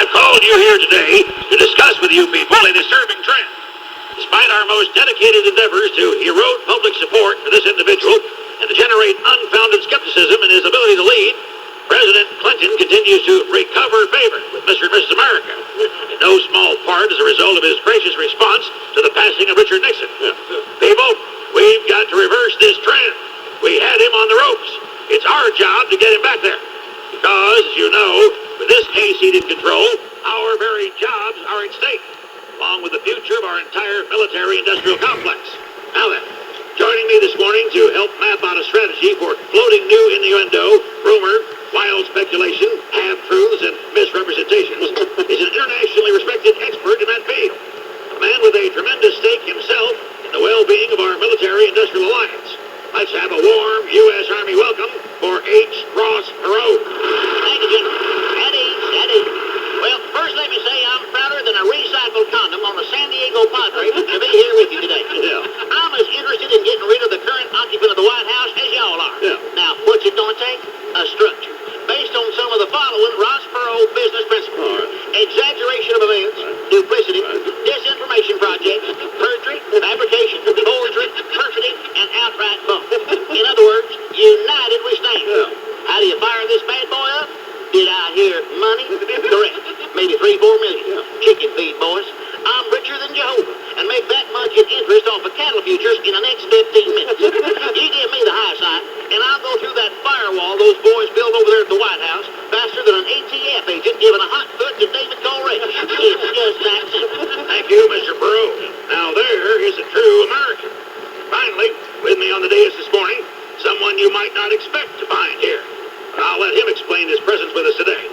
I've called you here today to discuss with you people a disturbing trend. Despite our most dedicated endeavors to erode public support for this individual and to generate unfounded skepticism in his ability to lead, President Clinton continues to recover favor with Mr. and Mrs. America, in no small part as a result of his gracious response to the passing of Richard Nixon. People, we've got to reverse this trend. We had him on the ropes. It's our job to get him back there. Because, as you know, with this case he's in control, our very jobs are at stake, along with the future of our entire military-industrial complex. Now then, joining me this morning to help map out a strategy for floating new innuendo, rumor, wild speculation, half-truths, and misrepresentations is an internationally respected expert in that field. A man with a tremendous stake himself in the well-being of our military-industrial alliance. Let's have a warm U.S. Army welcome for H. Ross Perot. Thank you, General. Steady. Well, first let me say I'm prouder than a recycled condom on a San Diego Padre to be here with you today. Yeah. I'm as interested in getting rid of the current occupant of the White House as y'all are. Yeah. Now, what's it going to take? A structure. Based on some of the following Ross Perot business principles. Exaggeration of events, duplicity, disinformation projects, perjury, fabrication, forgery, perfidy, and outright bunk. In other words, united we stand. Yeah. How do you fire this bad boy up? Did I hear money? Correct. Maybe 3-4 million. Yeah. Chicken feed, boys. I'm richer than Jehovah and make that much in interest off of cattle futures in the next 15 minutes. You give me the high side, and I'll go through that firewall those boys built over there at the White House faster than an ATF agent giving a hot foot to David Colray. It's just that simple. Thank you, Mr. Perot. Now there is a true American. Finally, with me on the dais this morning, someone you might not expect to find here. But I'll let him explain his presence with us today.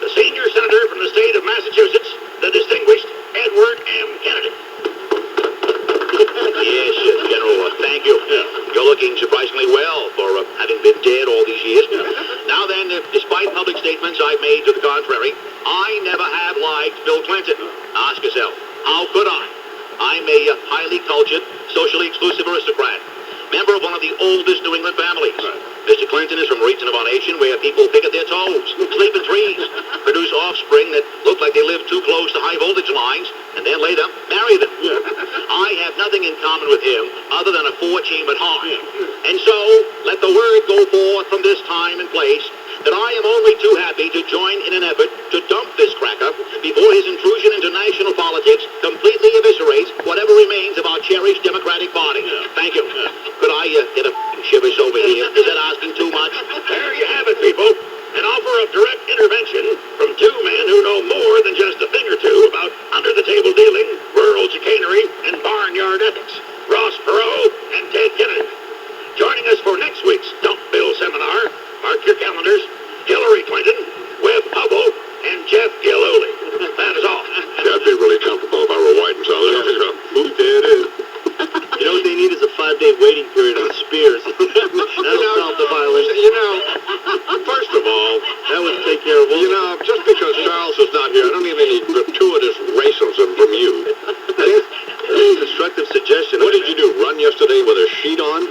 The senior senator from the state of Massachusetts, the distinguished Edward M. Kennedy. Yes, General, thank you. Yeah. You're looking surprisingly well for having been dead all these years. Now then, despite public statements I've made to the contrary, I never have liked Bill Clinton. Ask yourself, how could I? I'm a highly cultured, socially exclusive aristocrat, member of one of the oldest New England families. Mr. Clinton is from a region of our nation where people pick at their toes, sleep in trees, produce offspring that look like they live too close to high voltage lines, and then later marry them. I have nothing in common with him other than a four-chambered heart. And so, let the word go forth from this time and place that I am only too happy to join in an effort to dump this cracker before his intrusion into national politics completely eviscerates whatever remains of our cherished Democratic Party. Thank you. Could I get a shivers over here? Is that asking too much? There you have it, people. An offer of direct intervention from two men who know more than just a thing or two about under-the-table dealing, rural chicanery, and barnyard ethics. Ross Perot and Ted Kennedy. Joining us for next week's Dump Bill Seminar, mark your calendars, Hillary Clinton, Webb Hubble, and Jeff Gillooly. That is all. That'd be really comfortable if I were white and Southern. There it is. You know what they need is a 5-day waiting period on Spears. That'll solve the violation. First of all, That would take care of all. just because Charles is not here, I don't need any gratuitous racism from you. Constructive suggestion. What did you do, run yesterday with a sheet on?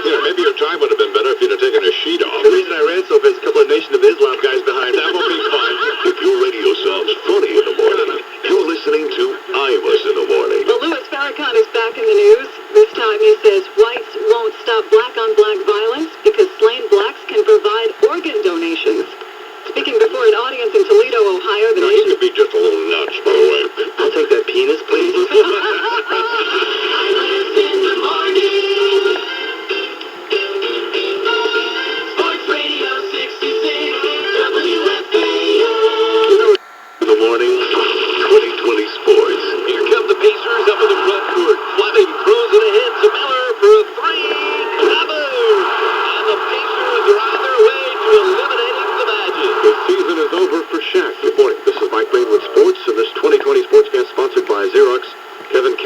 Maybe your time would have been better if you'd have taken a sheet off. The reason I ran so fast, a couple of Nation of Islam guys behind me. That will be fine. If your radio sounds funny in the morning, you're listening to Imus in the morning. Well, Louis Farrakhan is back in the news. This time he says whites won't stop black-on-black violence because slain blacks can provide organ donations. Speaking before an audience in Toledo, Ohio, the Now, you nation... could be just a little nuts, by the way. I'll take that penis, please. Sports Radio 66, WFAO. In the morning. 2020 sports. Here come the Pacers up in the front court. Fleming throws it ahead to Miller for a three. Kaboom! And the Pacers are on their way to eliminating the Magic. The season is over for Shaq. Good morning. This is Mike Lane with Sports, and this 2020 Sportscast sponsored by Xerox. Kevin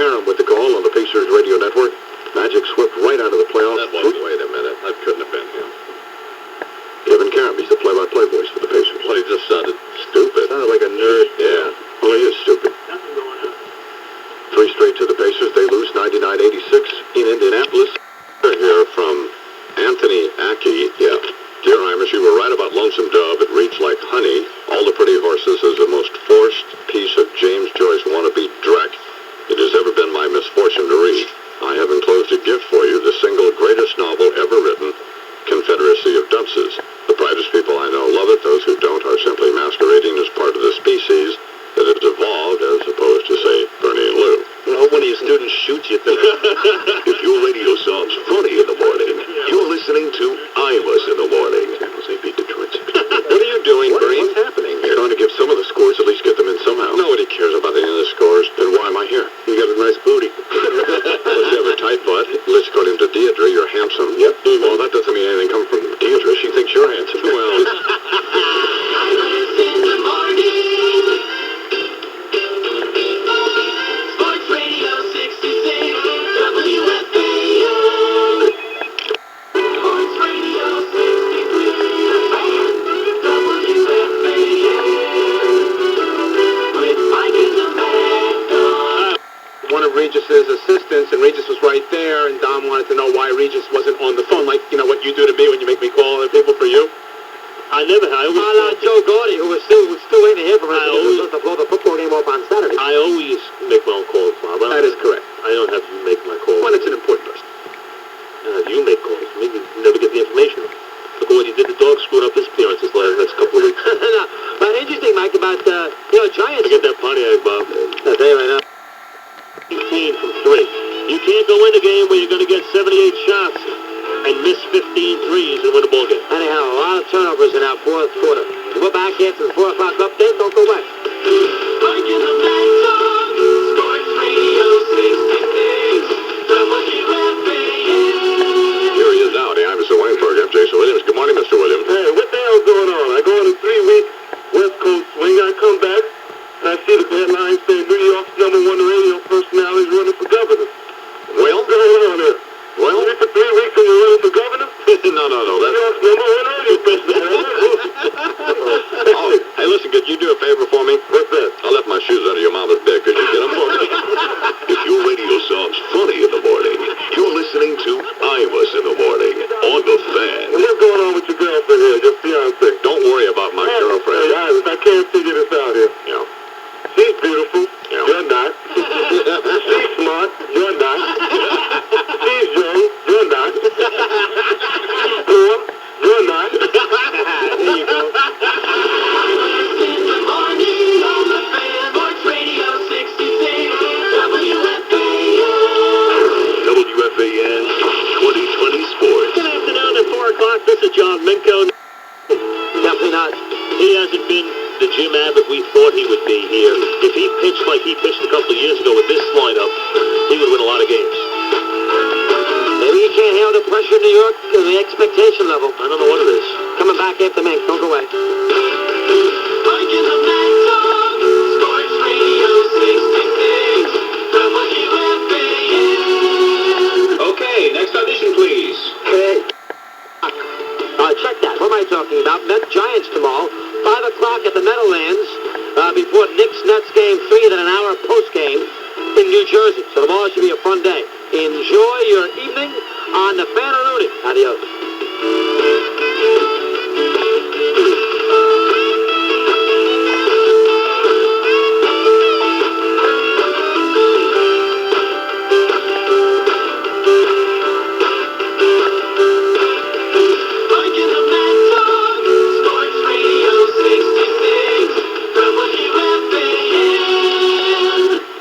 his assistants, and Regis was right there, and Dom wanted to know why Regis wasn't on the phone, like, you know, what you do to me when you make me call other people for you. I always Joe Gordy, who was still waiting to hear from us. I always to blow the football game off on Saturday. I always make my own calls, Bob. That is correct. I don't have to make my calls. Well, it's an important person. You make calls. Maybe you never get the information. Look at what he did. The dog screwed up his appearances last couple of weeks. No, but interesting, Mike, about, Giants. I get that Pontiac, Bob. I'll tell you right now. 18 from 3. You can't go in a game where you're going to get 78 shots and miss 15 threes and win a ball game. Anyhow, a lot of turnovers in our fourth quarter. We're back here to the 4 o'clock update. Don't go away. Here he is now, the Iverson Wayne program. Jason Williams. Good morning, Mr. Williams. Hey, what the hell's going on? I go on a 3-week West Coast swing. I come back, and I see the headline saying New York's #1 radio personality is running for governor. Well, What's going on here? well, For 3 weeks and you're running for governor? no. New York's #1 radio personality. Oh, hey, listen, could you do a favor for me? What's that? I left my shoes under your mama's bed. Could you get them for me? If your radio sounds funny in the morning, you're listening to Imus in the morning on the Fan. And what's going on with your girlfriend here, your fiance? Don't worry about my girlfriend. Hey, Iris, I can't figure this out here. Yeah. She's beautiful. Yeah. You're not. She's smart. You're not. She's young. You're not. She's poor. You're not. There you go. WFAN 2020 Sports. Good afternoon at 4 o'clock. This is John Minko. Definitely not. He hasn't been the Jim Abbott we thought he would be here. If he pitched like he pitched a couple of years ago with this lineup, he would win a lot of games. Maybe he can't handle the pressure in New York and the expectation level. I don't know what it is. Coming back after Mink. Don't go away. Okay, next audition, please. Check that. What am I talking about? Mets Giants tomorrow, 5 o'clock at the Meadowlands, before Knicks Nets game 3, then an hour post game in New Jersey. So tomorrow should be a fun day. Enjoy your evening on the Fan and Rooney. Adios.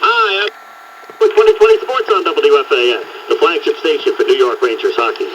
Hi, 2020 Sports on WFAN, the flagship station for New York Rangers hockey. 6:04,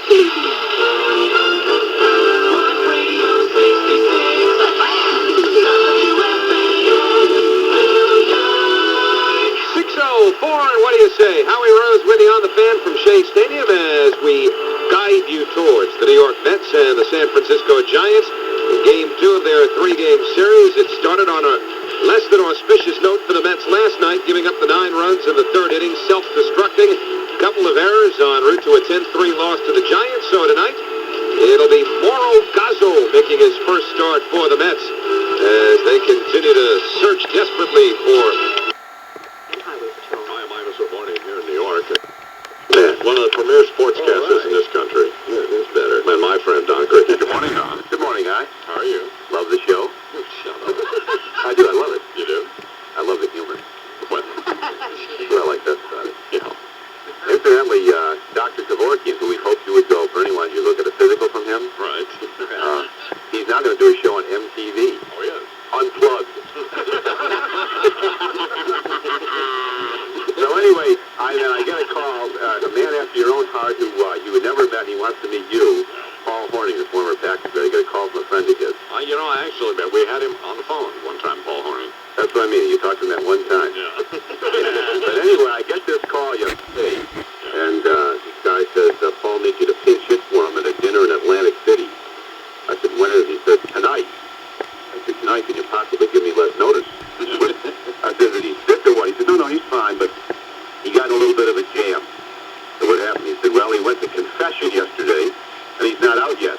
and what do you say? Howie Rose with you on the Fan from Shea Stadium as we guide you towards the New York Mets and the San Francisco Giants in Game 2 of their 3-game series. It started on a less than auspicious note for the Mets last night, giving up the 9 runs in the 3rd inning, self-destructing. A couple of errors en route to a 10-3 loss to the Giants. So tonight, it'll be Mauro Gazzo making his first start for the Mets as they continue to search desperately for... Hi, I'm Imus O'Horny here in New York. One of the premier sportscasters in this country. Yeah, it is better. And my friend Don Cricket. Good morning, Don. Good morning, Guy. How are you? Love the show. Shut up. I do. I love it. You do? I love the humor. What? Well, I like that about it. Yeah. Incidentally, Dr. Kevorkian, who we hoped you would go for anyone, you look at a physical from him. Right. He's now going to do a show on MTV. Oh, yeah. Unplugged. So anyway, I get a call, a man after your own heart who you had never met, and he wants to meet you, Paul Horning, the former Packers. I get a call from a friend of his. You know, I actually met. We had him on the phone one time, Paul Horning. That's what I mean. You talked to him that one time. Yeah. But anyway, I get this call yesterday, and this guy says, Paul needs you to pinch hit for him at a dinner in Atlantic City. I said, when is it? He said, tonight. I said, tonight, can you possibly give me less notice? I said, is he sick or what? He said, no, he's fine, but he got in a little bit of a jam. So what happened? He said, well, he went to confession yesterday, and he's not out yet.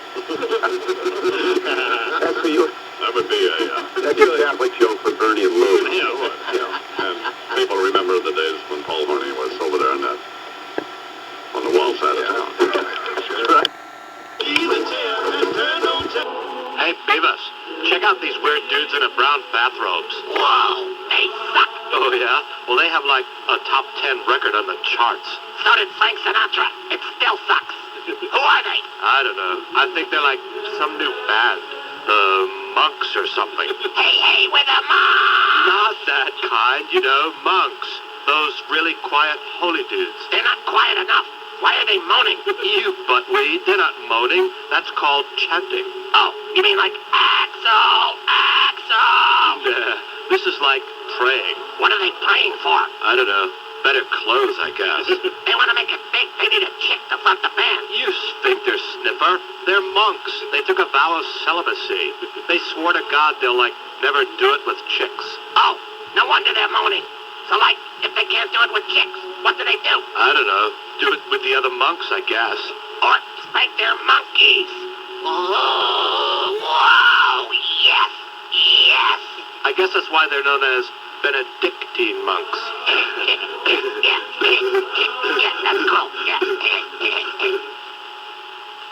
That's for you. That would be that's a Catholic joke for Bernie and Lou. Yeah, it would. Yeah. And people remember the days when Paul Horning was over there in believe us. Check out these weird dudes in a brown bathrobes. Whoa, they suck. Oh, yeah? Well, they have like a top 10 record on the charts. So did Frank Sinatra. It still sucks. Who are they? I don't know. I think they're like some new band. Monks or something. Hey, with a mom. Not that kind, you know, monks. Those really quiet, holy dudes. They're not quiet enough. Why are they moaning? You buttweed, they're not moaning. That's called chanting. Oh, you mean like Axel, Axel? Yeah, this is like praying. What are they praying for? I don't know. Better clothes, I guess. They want to make it big. They need a chick to front the band. You think they're sniffer? They're monks. They took a vow of celibacy. They swore to God they'll, never do it with chicks. Oh, no wonder they're moaning. So, if they can't do it with chicks, what do they do? I don't know. Do it with the other monks, I guess. Or spank their monkeys. Oh, wow, yes, yes. I guess that's why they're known as Benedictine monks. Yeah, that's cool. Yeah.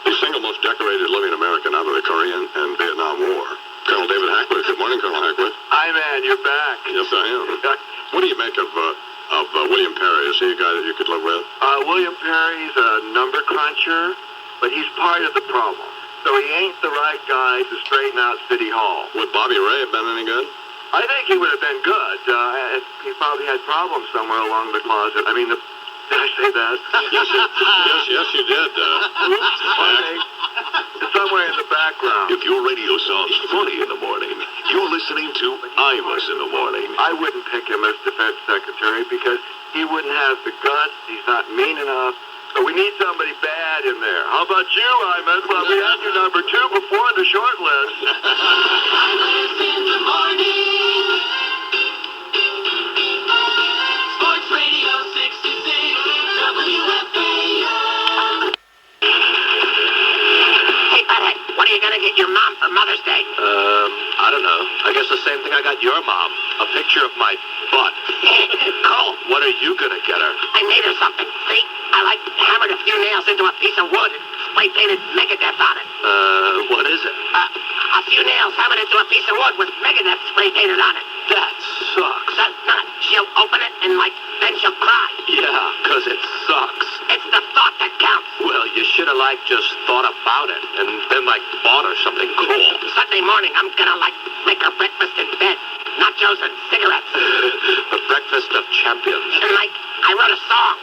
The single most decorated living American out of the Korean and Vietnam War. Colonel David Hackwood. Good morning, Colonel Hackwood. Hi, man. You're back. Yes, I am. What do you make of William Perry? Is he a guy that you could live with? William Perry's a number cruncher, but he's part of the problem. So he ain't the right guy to straighten out City Hall. Would Bobby Ray have been any good? I think he would have been good. He probably had problems somewhere along the closet. I mean, did I say that? Yes, you did. Oops, okay. Somewhere in the background. If your radio sounds funny in the morning, you're listening to Imus in the morning. I wouldn't pick him as defense secretary because he wouldn't have the guts. He's not mean enough. So we need somebody bad in there. How about you, Imus? Well, we had you number 2 before in the short list. Imus in the morning. Sports Radio 66 WFAN. Hey, Butthead, what are you going to get your mom for Mother's Day? I don't know. I guess the same thing I got your mom. A picture of my butt. Cool. What are you gonna get her? I made her something. See? I hammered a few nails into a piece of wood and spray painted Megadeth on it. What is it? A few nails hammered into a piece of wood with Megadeth spray painted on it. That sucks. Does not. She'll open it and then she'll cry. Yeah, 'cause it sucks. It's the thought that counts. Well, you should have just thought about it and then bought her something cool. Sunday morning, I'm gonna make her breakfast in bed. Nachos and cigarettes. The breakfast of champions. And I wrote a song.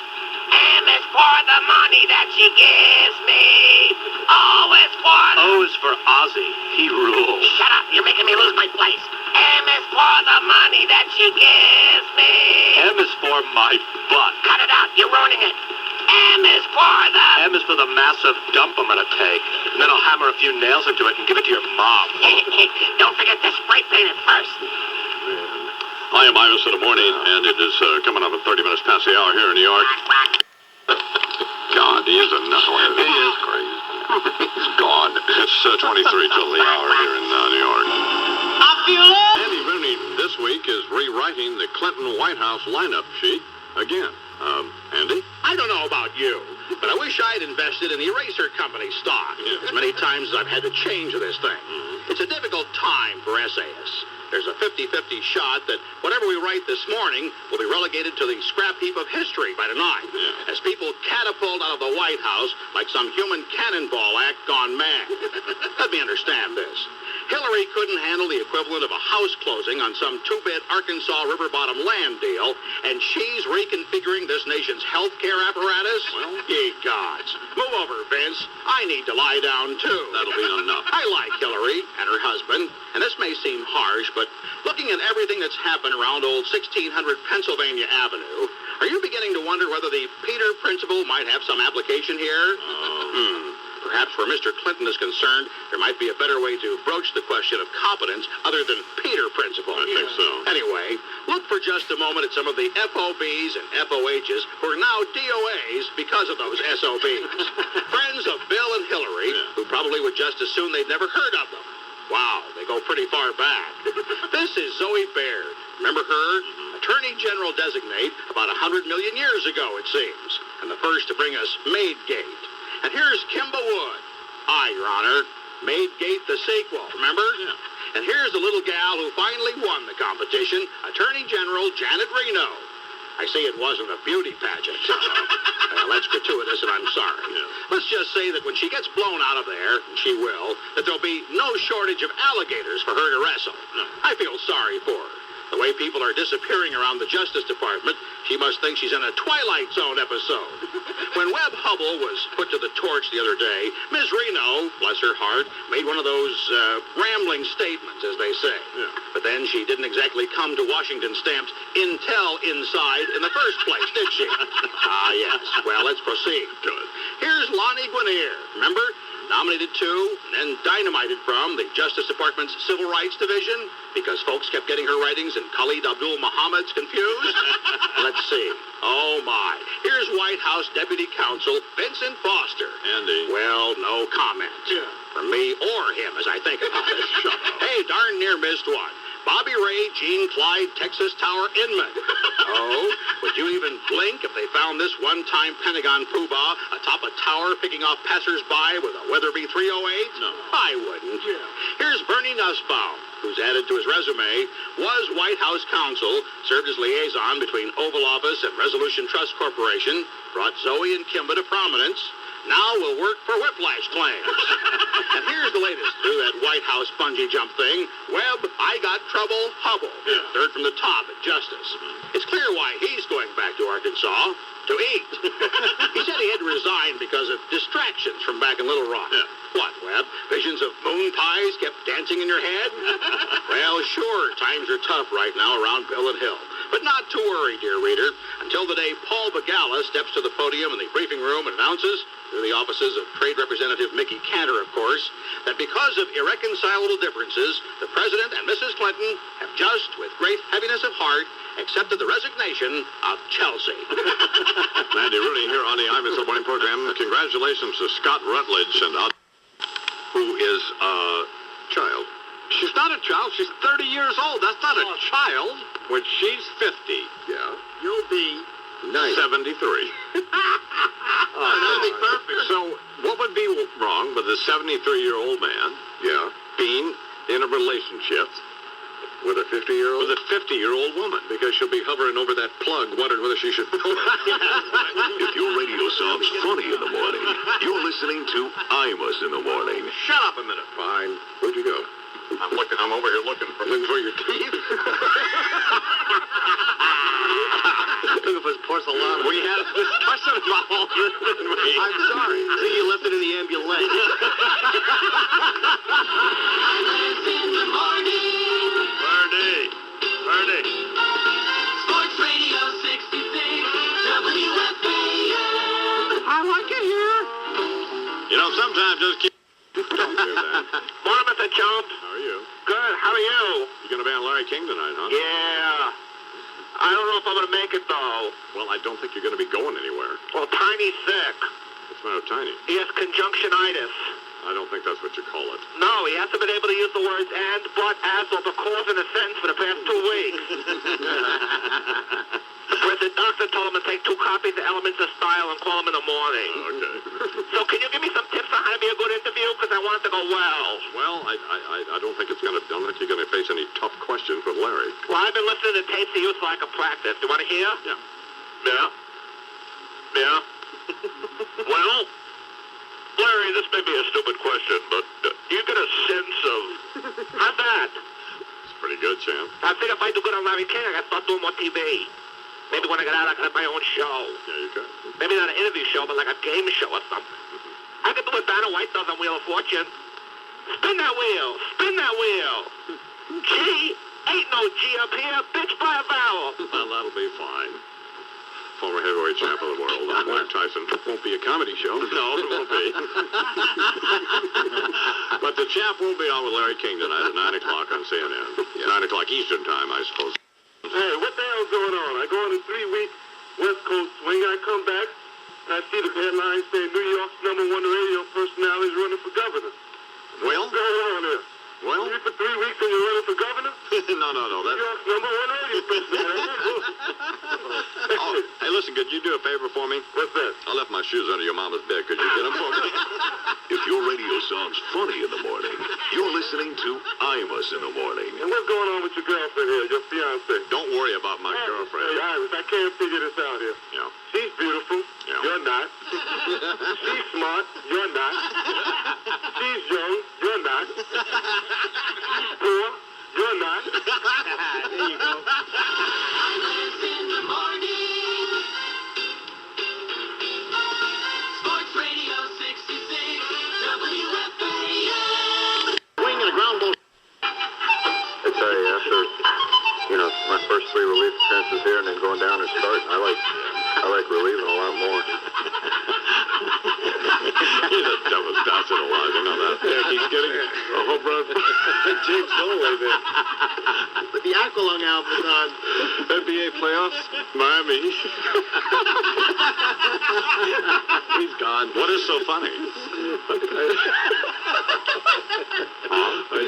M is for the money that she gives me. O is for the... O is for Ozzy. He rules. Shut up. You're making me lose my place. M is for the money that she gives me. M is for my butt. Cut it out. You're ruining it. M is for the... M is for the massive dump I'm gonna take. And then I'll hammer a few nails into it and give it to your mom. Don't forget to spray paint it first. I am Imus in the morning, and it is coming up at 30 minutes past the hour here in New York. God, he is a knucklehead. He is crazy. He's gone. It's 23 till the hour here in New York. I feel it. Andy Rooney this week is rewriting the Clinton White House lineup sheet again. Andy? I don't know about you, but I wish I'd invested in the eraser company stock. As many times as I've had to change this thing. It's a difficult time for essayists. There's a 50-50 shot that whatever we write this morning will be relegated to the scrap heap of history by tonight. As people catapult out of the White House like some human cannonball act gone mad. Let me understand this. Hillary couldn't handle the equivalent of a house closing on some 2-bit Arkansas river bottom land deal, and she's reconfiguring this nation's health care apparatus? Well, ye gods. Move over, Vince. I need to lie down, too. That'll be enough. I like Hillary and her husband, and this may seem harsh, but looking at everything that's happened around old 1600 Pennsylvania Avenue, are you beginning to wonder whether the Peter Principle might have some application here? Perhaps where Mr. Clinton is concerned, there might be a better way to broach the question of competence other than Peter Principle. I think so. Anyway, look for just a moment at some of the FOBs and FOHs who are now DOAs because of those SOBs. Friends of Bill and Hillary, who probably would just as soon they'd never heard of them. Wow, they go pretty far back. This is Zoe Baird. Remember her? Attorney General designate about 100 million years ago, it seems. And the first to bring us Maidgate. And here's Kimba Wood. Aye, Your Honor. Maidgate the sequel, remember? Yeah. And here's the little gal who finally won the competition, Attorney General Janet Reno. I see it wasn't a beauty pageant. That's gratuitous, and I'm sorry. Yeah. Let's just say that when she gets blown out of there, and she will, that there'll be no shortage of alligators for her to wrestle. I feel sorry for her. The way people are disappearing around the Justice Department, she must think she's in a Twilight Zone episode. When Webb Hubble was put to the torch the other day, Ms. Reno, bless her heart, made one of those rambling statements, as they say. Yeah. But then she didn't exactly come to Washington stamped Intel inside in the first place, did she? Yes. Well, let's proceed. Good. Here's Lonnie Guinier, remember? Nominated to, and then dynamited from, the Justice Department's Civil Rights Division because folks kept getting her writings and Khalid Abdul Muhammad's confused. Let's see. Oh, my. Here's White House Deputy Counsel Vincent Foster. Andy. Well, no comment. Yeah. From me or him as I think about it. Hey, darn near missed one. Bobby Ray, Jean Clyde, Texas Tower Inman. Oh, would you even blink if they found this one-time Pentagon poobah atop a tower picking off passers-by with a Weatherby 308? No. I wouldn't. Yeah. Here's Bernie Nussbaum, who's added to his resume, was White House counsel, served as liaison between Oval Office and Resolution Trust Corporation, brought Zoe and Kimba to prominence, now will work for whiplash claims. And here's the latest to that White House bungee jump thing. Webb, I got trouble, Hubble. Yeah. Third from the top at Justice. It's clear why he's going back to Arkansas to eat. He said he had to resign because of distractions from back in Little Rock. Yeah. What, Webb? Visions of moon pies kept dancing in your head? Well, sure, times are tough right now around Bill and Hill. But not to worry, dear reader, until the day Paul Begala steps to the podium in the briefing room and announces, through the offices of Trade Representative Mickey Cantor, of course, that because of irreconcilable differences, the President and Mrs. Clinton have just, with great heaviness of heart, accepted the resignation of Chelsea. Andy Rooney here on the Imus-May program. Congratulations to Scott Rutledge and who is a child. She's not a child. She's 30 years old. That's not a child. When she's 50, Yeah. You'll be 73. that'll be perfect. So what would be wrong with a 73-year-old man being in a relationship With a 50-year-old? with a 50-year-old woman? Because she'll be hovering over that plug, wondering whether she should... If your radio sounds funny in the morning, you're listening to Imus in the morning. Shut up a minute. Fine. Where'd you go? I'm over here looking for your teeth. Looking for his porcelain. We had a discussion about all this, didn't we? I'm sorry. I think you left it in the ambulance. Islands in the morning. Bernie. Sports Radio 66. WFAN. I like it here. You know, sometimes just keep... Don't do that. Morning, Mr. Chump. How are you? Good. How are you? You going to be on Larry King tonight, huh? Yeah. I don't know if I'm going to make it, though. Well, I don't think you're going to be going anywhere. Well, Tiny's sick. What's the matter with Tiny? He has conjunctionitis. I don't think that's what you call it. No, he hasn't been able to use the words and, but, as, or because in a sentence for the past 2 weeks. The doctor told him to take 2 copies of Elements of Style and call him in the morning. Okay. So can you give me some tips on how to be a good interview? Because I want it to go well. Well, I don't think it's going to... I don't think you're going to face any tough questions with Larry. Well, I've been listening to tapes of you so I can practice. Do you want to hear? Yeah. Yeah. Well, Larry, this may be a stupid question, but you get a sense of... How's that? It's pretty good, champ. I think if I do good on Larry King, I got to start doing more TV. Maybe when I get out, I can have my own show. Yeah, you can. Maybe not an interview show, but like a game show or something. I could do what Vanna White does on Wheel of Fortune. Spin that wheel. Spin that wheel. G. Ain't no G up here. Bitch by a vowel. Well, that'll be fine. Former heavyweight champ of the world, Mike Tyson. Won't be a comedy show. No, it won't be. But the champ will be on with Larry King tonight at 9 o'clock on CNN. 9 o'clock Eastern time, I suppose. Hey, what the hell's going on? I go on a 3-week West Coast swing. I come back, and I see the headline saying New York's #1 radio personality is running for governor. Well? What's going on there? Well? You for 3 weeks and you're running for governor? No. New That's... York's #1 radio personality. Oh, hey, listen, could you do a favor for me? What's that? I left my shoes under your mama's bed. Could you get them for me? If your radio sounds funny in the morning, Imus in the morning. And what's going on with your girlfriend here, your fiance? Don't worry about my girlfriend. Hey, Iris, I can't figure this out here. Yeah. She's beautiful. Yeah. You're not. She's smart. You're not. She's young. You're not. She's poor. You're not. There you go. Islands in the morning. Sports Radio 66 WFAN. Swing and a ground ball. I tell you, after my first 3 relief appearances here and then going down and starting, I like relieving a lot more. He's the dumbest bastard alive, you know that. Yeah, he's getting a home run. James Holloway there. The Aqualung album is on. NBA playoffs, Miami. He's gone. What is so funny? I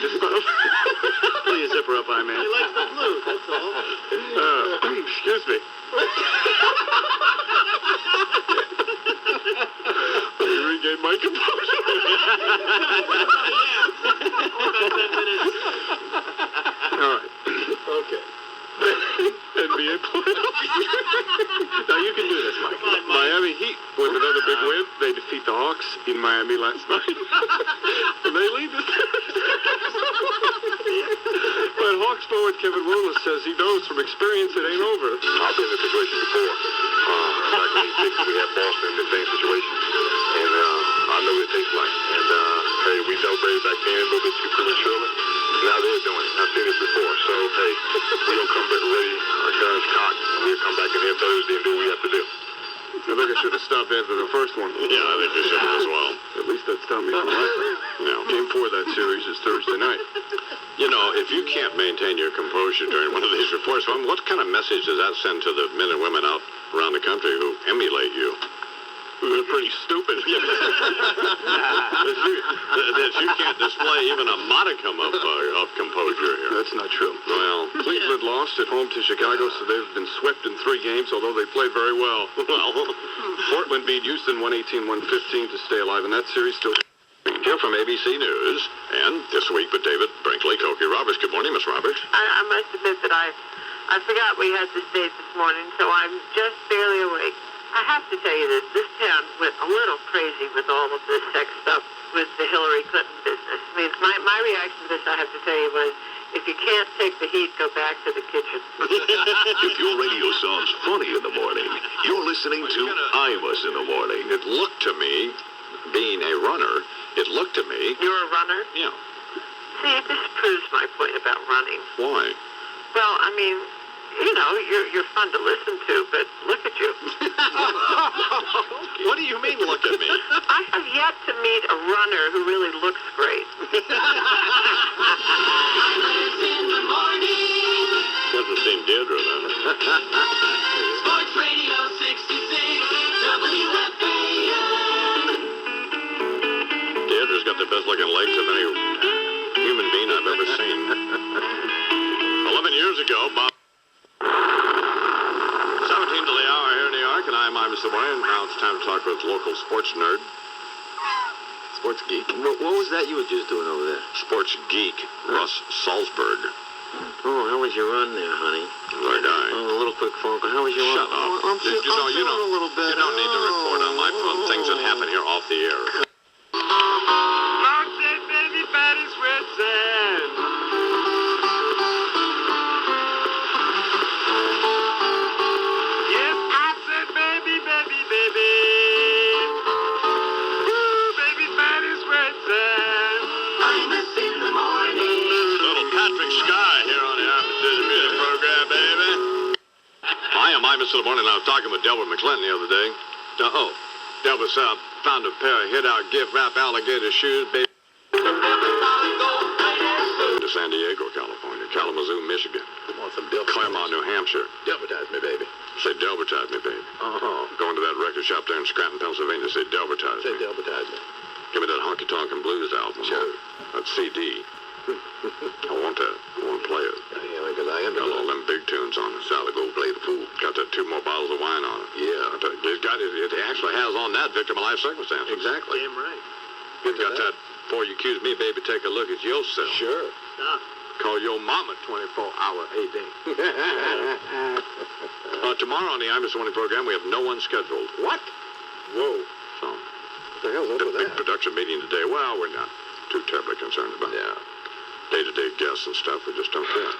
just Pull your zipper up, I man. He likes the blues, that's all. excuse me. Let me regain my composure. All right. Okay. NBA playoffs. Now you can do this, Mike. Miami Heat with another big win. They defeat the Hawks in Miami last night. And they lead the series. But Hawks forward Kevin Willis says he knows from experience it ain't over. I've been in this situation before. Back in '86, we had Boston in the same situation. And I know what it tastes like. And hey, we celebrated back then a little bit too prematurely. Now they're doing it. I've seen this before. So, hey, we'll come back ready. Our guys cocked. We'll come back in here Thursday and do what we have to do. I think I should have stopped after the first one. Yeah, I think you should as well. At least that stopped me from laughing. Yeah, Game 4 of that series is Thursday night. You know, if you can't maintain your composure during one of these reports, what kind of message does that send to the men and women out around the country who emulate you? They're pretty stupid. that you can't display even a modicum of composure here. That's not true. Well, Cleveland lost at home to Chicago, so they've been swept in 3 games, although they played very well. Well, Portland beat Houston 118-115 to stay alive, and that series still... Here from ABC News, and this week with David Brinkley, Cokie Roberts. Good morning, Miss Roberts. I must admit that I forgot we had this date this morning, so I'm just barely awake. I have to tell you this town went a little crazy with all of this sex stuff with the Hillary Clinton business. I mean, my reaction to this, I have to tell you, was, if you can't take the heat, go back to the kitchen. If your radio sounds funny in the morning, you're listening to Imus in the morning. It looked to me, being a runner, it looked to me... You're a runner? Yeah. See, it disproves my point about running. Why? Well, I mean... You know, you're fun to listen to, but look at you. What do you mean, look at me? I have yet to meet a runner who really looks great. Islands in the morning. Doesn't seem Deirdre, then. Sports Radio 66 WFAN. Deirdre's got the best-looking legs of any human being I've ever seen. 11 years ago, Bob... 17 to the hour here in New York, and I'm Imus the Morning. Now it's time to talk with local sports nerd. Sports geek. What was that you were just doing over there? Sports geek, Russ Salzberg. Oh, how was your run there, honey? Our guy. Oh, a little quick phone call. How was your Shut run? up. Oh, I'm feeling a little bit. You don't need to report on my phone things that happen here off the air. Long said baby Patty's written. Yes, I said baby, baby, baby. Woo, baby Patty's written. Imus in the morning. Little Patrick Sky here on the Opportunity Media program, baby. I am Imus in the Morning. I was talking with Delbert McClinton the other day. Delbert said I found a pair of hit-out gift wrap alligator shoes, baby. To San Diego, California, Kalamazoo, Michigan. Want some Delbert? Claremont, New Hampshire. Delbertize me, baby. Say Delbertize me, baby. Oh. Going to that record shop there in Scranton, Pennsylvania. Say Delbertize Say me. Delbertize me. Give me that Honky Tonk and Blues album. Sure. That CD. I want that. I want to play it. Yeah, because I am Got all them big tunes on it. Sally Go Play the Fool. Got that 2 more bottles of wine on it. Yeah. It actually has on that Victim of Life Circumstances. Exactly. Damn right. It's got that, before you accuse me, baby, take a look at yourself. Sure. your mama 24-hour AD. Tomorrow on the Imus Morning program, we have no one scheduled. What? Whoa. So, What the hell's up with big that? production meeting today. Well, we're not too terribly concerned about day-to-day guests and stuff. We just don't care.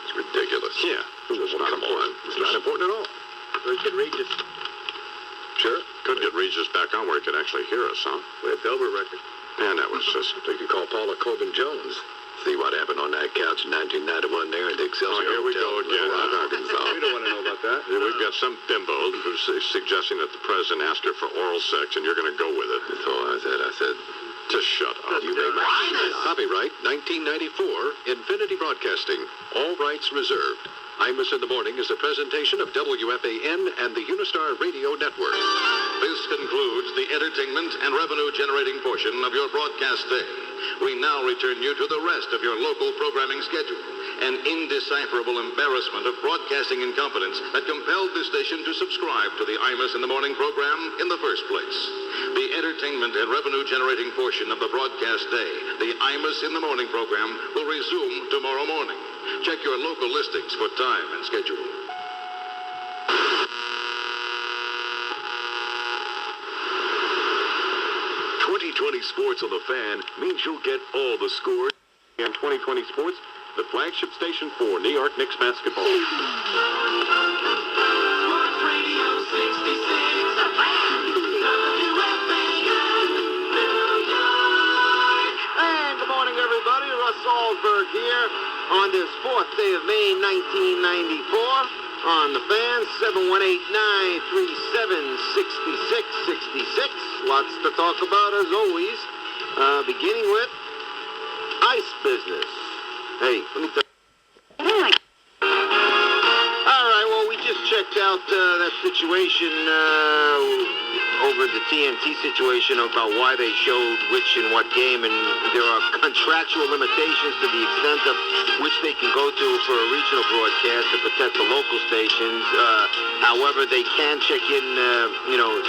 It's ridiculous. Yeah. It's not important. It's not important at all. We could Regis. Sure. Could get Regis back on where he could actually hear us, huh? We have Delbert record. Man, that was just... They could call Paula Corbin Jones. See what happened on that couch in 1991 there in the Excelsior here we Hotel go in again. Little Rock, Arkansas. We don't want to know about that. We've got some bimbo who's suggesting that the president asked her for oral sex, and you're going to go with it. That's all I said. I said, Just shut up. you may Copyright 1994, Infinity Broadcasting. All rights reserved. Imus in the Morning is a presentation of WFAN and the Unistar Radio Network. This concludes the entertainment and revenue-generating portion of your broadcast day. We now return you to the rest of your local programming schedule, an indecipherable embarrassment of broadcasting incompetence that compelled this station to subscribe to the Imus in the Morning program in the first place. The entertainment and revenue-generating portion of the broadcast day, the Imus in the Morning program, will resume tomorrow morning. Check your local listings for time and schedule. Sports on the Fan means you'll get all the scores. And 2020 Sports, the flagship station for New York Knicks basketball. Sports Radio 66, the Fan, WFAN, New York. And good morning, everybody. Russ Salzberg here on this 4th day of May, 1994. On the Fan, 718-937-6666. Lots to talk about, as always. Beginning with ice business. Hey, let me tell you. All right, well, we just checked out that situation over the TNT situation about why they showed which in what game, and there are contractual limitations to the extent of which they can go to for a regional broadcast to protect the local stations. However, they can check in,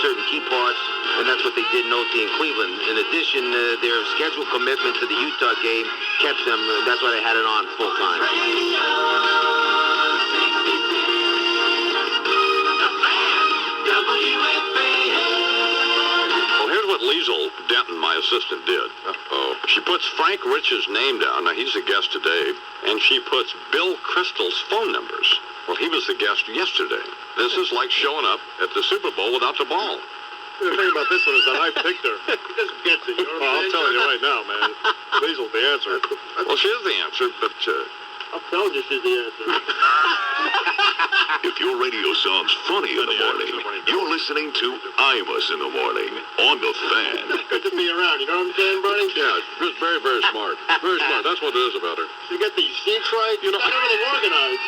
certain key parts, and that's what they did in OT in Cleveland. In addition, their schedule commitment to the Utah game kept them, that's why they had it on full time. Well, here's what Liesel Denton, my assistant, did. She puts Frank Rich's name down. Now, he's a guest today. And she puts Bill Crystal's phone numbers. Well, he was the guest yesterday. This is like showing up at the Super Bowl without the ball. The thing about this one is that I picked her. He just gets it. You know what I'm telling you right now, man. Liesel's the answer. Well, she is the answer, but... I'm telling you she's the answer. If your radio sounds funny in the morning, you're listening to Imus in the Morning on the Fan. Good to be around, you know what I'm saying, buddy? Yeah, she's very, very smart. Very smart. That's what it is about her. She get the sheets right. You know, I never organized.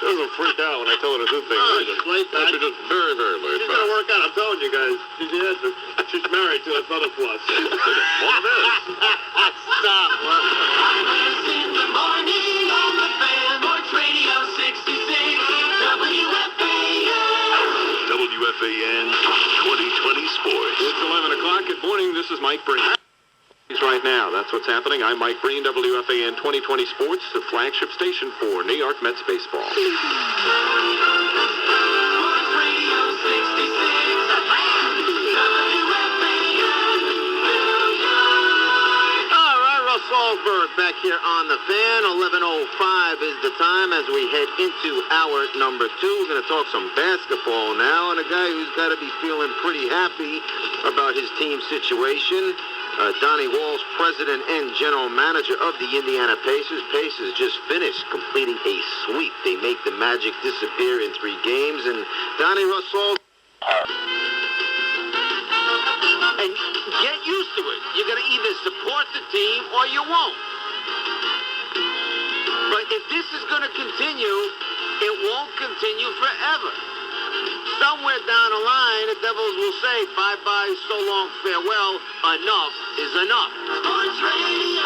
She doesn't freak out when I tell her to do things. Oh, she's laid back. She's just very, very laid She's back. gonna work out. I'm telling you guys. She's the answer. She's married too. That's another plus. Well, it is. Stop. Imus in the morning on the Fan, Sports Radio 66, WFAN. WFAN 2020 Sports. It's 11 o'clock. Good morning. This is Mike Breen. Right now, that's what's happening. I'm Mike Breen, WFAN 2020 Sports, the flagship station for New York Mets baseball. Sports Radio 66, the Fan, WFAN, New York. All right, Russ Salzberg back here on the Fan. 11:05 is the time as we head into hour number 2. We're going to talk some basketball now, and a guy who's got to be feeling pretty happy about his team's situation. Donnie Walsh, president and general manager of the Indiana Pacers. Pacers just finished completing a sweep. They make the Magic disappear in 3 games, and Donnie Russell. And get used to it. You're going to either support the team or you won't. But if this is going to continue, it won't continue forever. Somewhere down the line, the Devils will say, bye-bye, so long, farewell, enough is enough. Sports Radio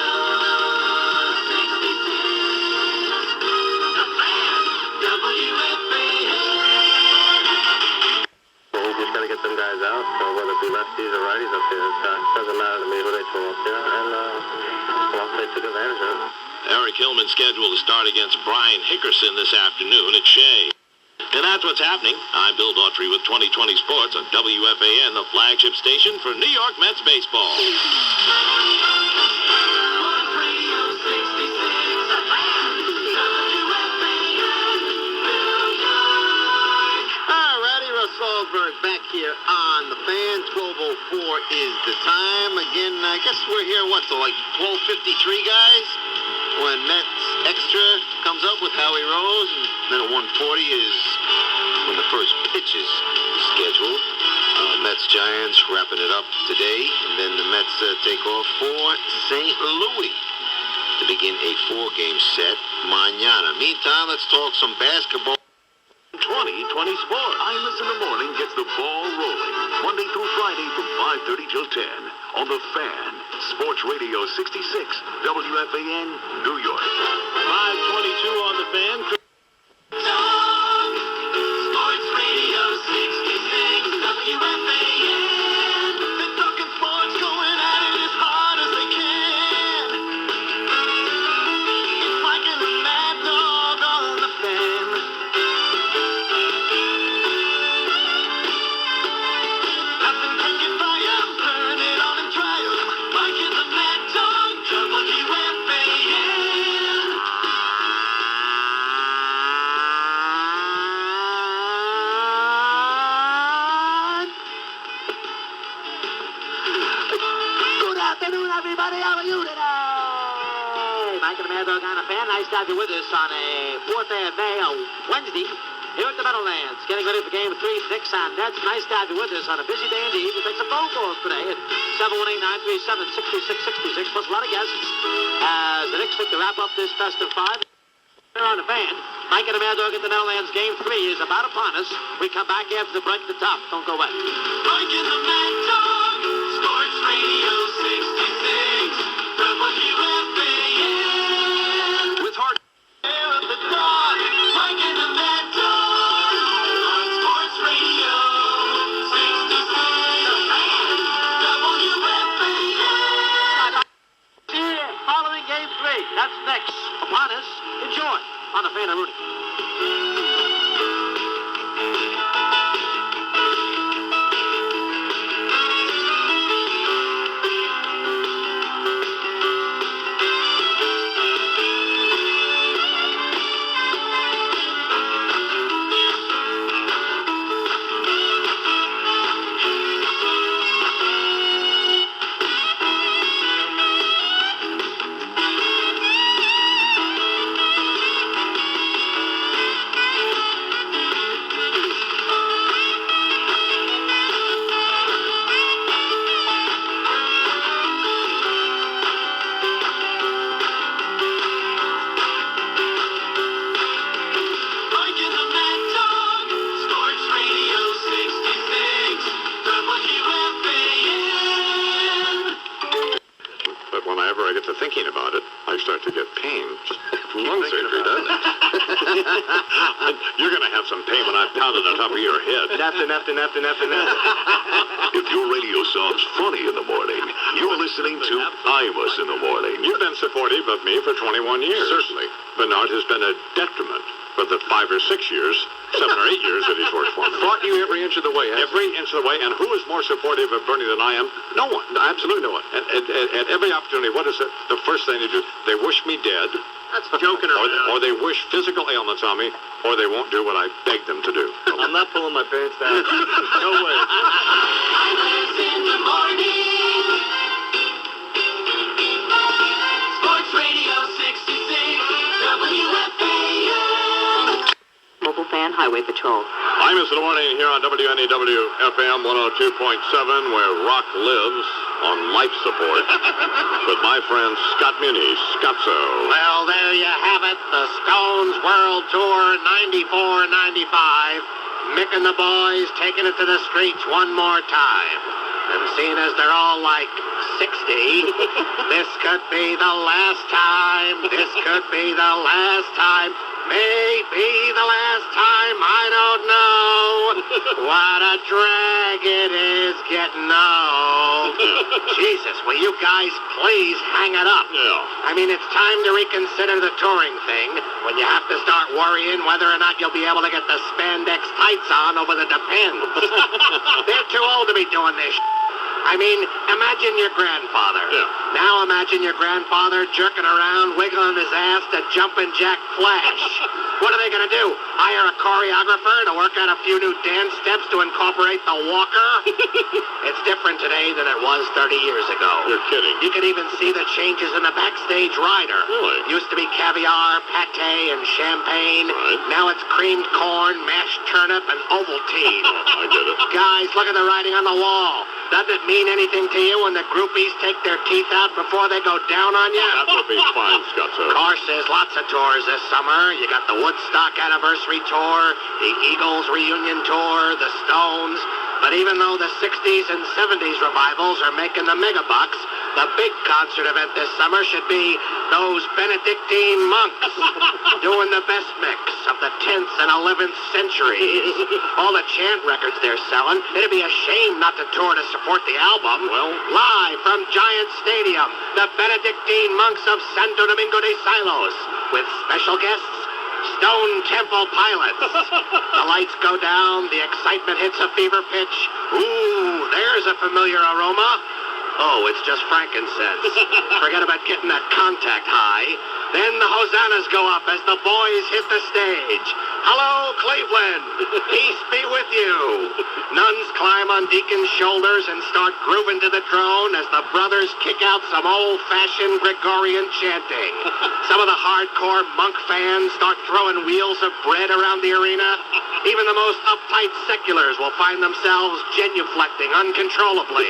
66, the Fan, WFAN. We just got to get them guys out, so whether it be lefties or righties up here, it doesn't matter to me who they throw up there, and they took advantage of it. Eric Eric Hillman scheduled to start against Brian Hickerson this afternoon at Shea. And that's what's happening. I'm Bill Daughtry with 2020 Sports on WFAN, the flagship station for New York Mets baseball. Alrighty, Russ Salzberg back here on the Fan. 12:04 is the time. Again, I guess we're here, till like 12:53, guys? When Mets Extra comes up with Howie Rose, and then at 1:40 is when the first pitch is scheduled. Mets-Giants wrapping it up today, and then the Mets take off for St. Louis to begin a 4-game set mañana. Meantime, let's talk some basketball. 2020 Sports. Imus in the morning gets the ball rolling. Monday through Friday from 5:30 till 10 on the Fan. Sports Radio 66, WFAN, New York. 5:22 on the Fan. Sports Radio 66, WFAN. They're talking sports, going at it as hard as they can. It's like a mad dog on the Fan. Nothing can get by 'em, turn it on and try 'em. Like in the Mad Dog, WFAN. Good afternoon, everybody. How are you today? Mike and the Mad Dog on the Fan. Nice to have you with us on a 4th day of May, a Wednesday, here at the Meadowlands. Getting ready for Game 3, Knicks on Nets. Nice to have you with us on a busy day indeed. We'll take some phone calls today at 718-937-6666, plus a lot of guests as the Knicks look to wrap up this festive 5. Here on the Fan, Mike and the Mad Dog at the Meadowlands. Game 3 is about upon us. We come back after the break at the top. Don't go away. Like in the Mad Dog, Sports Radio 66, WFAN. With hard Here at the dawn. Like in the Mad Dog, on Sports Radio 66, WFAN. Following Game 3. That's next. Upon us. Enjoy on the Fan of Rooney. Like in the Mad Dog, Sports Radio 66, WFAN. But whenever I get to thinking about it, I start to get pain. Lung surgery, doesn't it? You're going to have some pain when I pound it on top of your head. If your radio sounds funny in the morning, you're listening to Imus in the morning. You've been supportive of me for 21 years. Certainly. Bernard has been a detriment for the 5 or 6 years, 7 or 8 years that he's worked for me. Fought you every inch of the way, hasn't Every inch of the way. And who is more supportive of Bernie than I am? No one. Absolutely no one. At every opportunity, what is it? The first thing they do, they wish me dead. That's joking around. Or they wish physical ailments on me, or they won't do what I beg them to do. I'm not pulling my pants down. No way. Imus in the morning. Sports Radio 66, WFAN. Mobile Fan Highway Patrol. Imus in the morning here on WNEW FM 102.7, where rock lives on life support, with my friend Scott Muni, Scotzo. Well, there you have it. The Stones World Tour 94-95. Mick and the boys taking it to the streets one more time. And seeing as they're all like 60, this could be the last time. This could be the last time. Maybe the last time. I don't know. What a drag it is getting old. Jesus, will you guys please hang it up? Yeah. I mean, it's time to reconsider the touring thing when you have to start worrying whether or not you'll be able to get the spandex tights on over the Depends. They're too old to be doing this. I mean, imagine your grandfather. Yeah. Now imagine your grandfather jerking around, wiggling his ass to Jumpin' Jack Flash. What are they going to do? Hire a choreographer to work out a few new dance steps to incorporate the walker? It's different today than it was 30 years ago. You're kidding. You can even see the changes in the backstage rider. Really? Used to be caviar, pate, and champagne. Right. Now it's creamed corn, mashed turnip, and Ovaltine. I get it. Guys, look at the writing on the wall. Doesn't it mean anything to you when the groupies take their teeth out before they go down on you? That would be fine, Scotzo. Of course, there's lots of tours this summer. You got the Woodstock Anniversary Tour, the Eagles Reunion Tour, the Stones. But even though the 60s and 70s revivals are making the mega bucks, the big concert event this summer should be those Benedictine monks doing the best mix of the 10th and 11th centuries. All the chant records they're selling, it'd be a shame not to tour to support the album. Well, Live from Giant Stadium, the Benedictine monks of Santo Domingo de Silos, with special guests, Stone Temple Pilots. The lights go down, the excitement hits a fever pitch. Ooh, there's a familiar aroma. Oh, it's just frankincense. Forget about getting that contact high. Then the hosannas go up as the boys hit the stage. Hello, Cleveland. Peace be with you. Nuns climb on deacons' shoulders and start grooving to the drone as the brothers kick out some old-fashioned Gregorian chanting. Some of the hardcore monk fans start throwing wheels of bread around the arena. Even the most uptight seculars will find themselves genuflecting uncontrollably.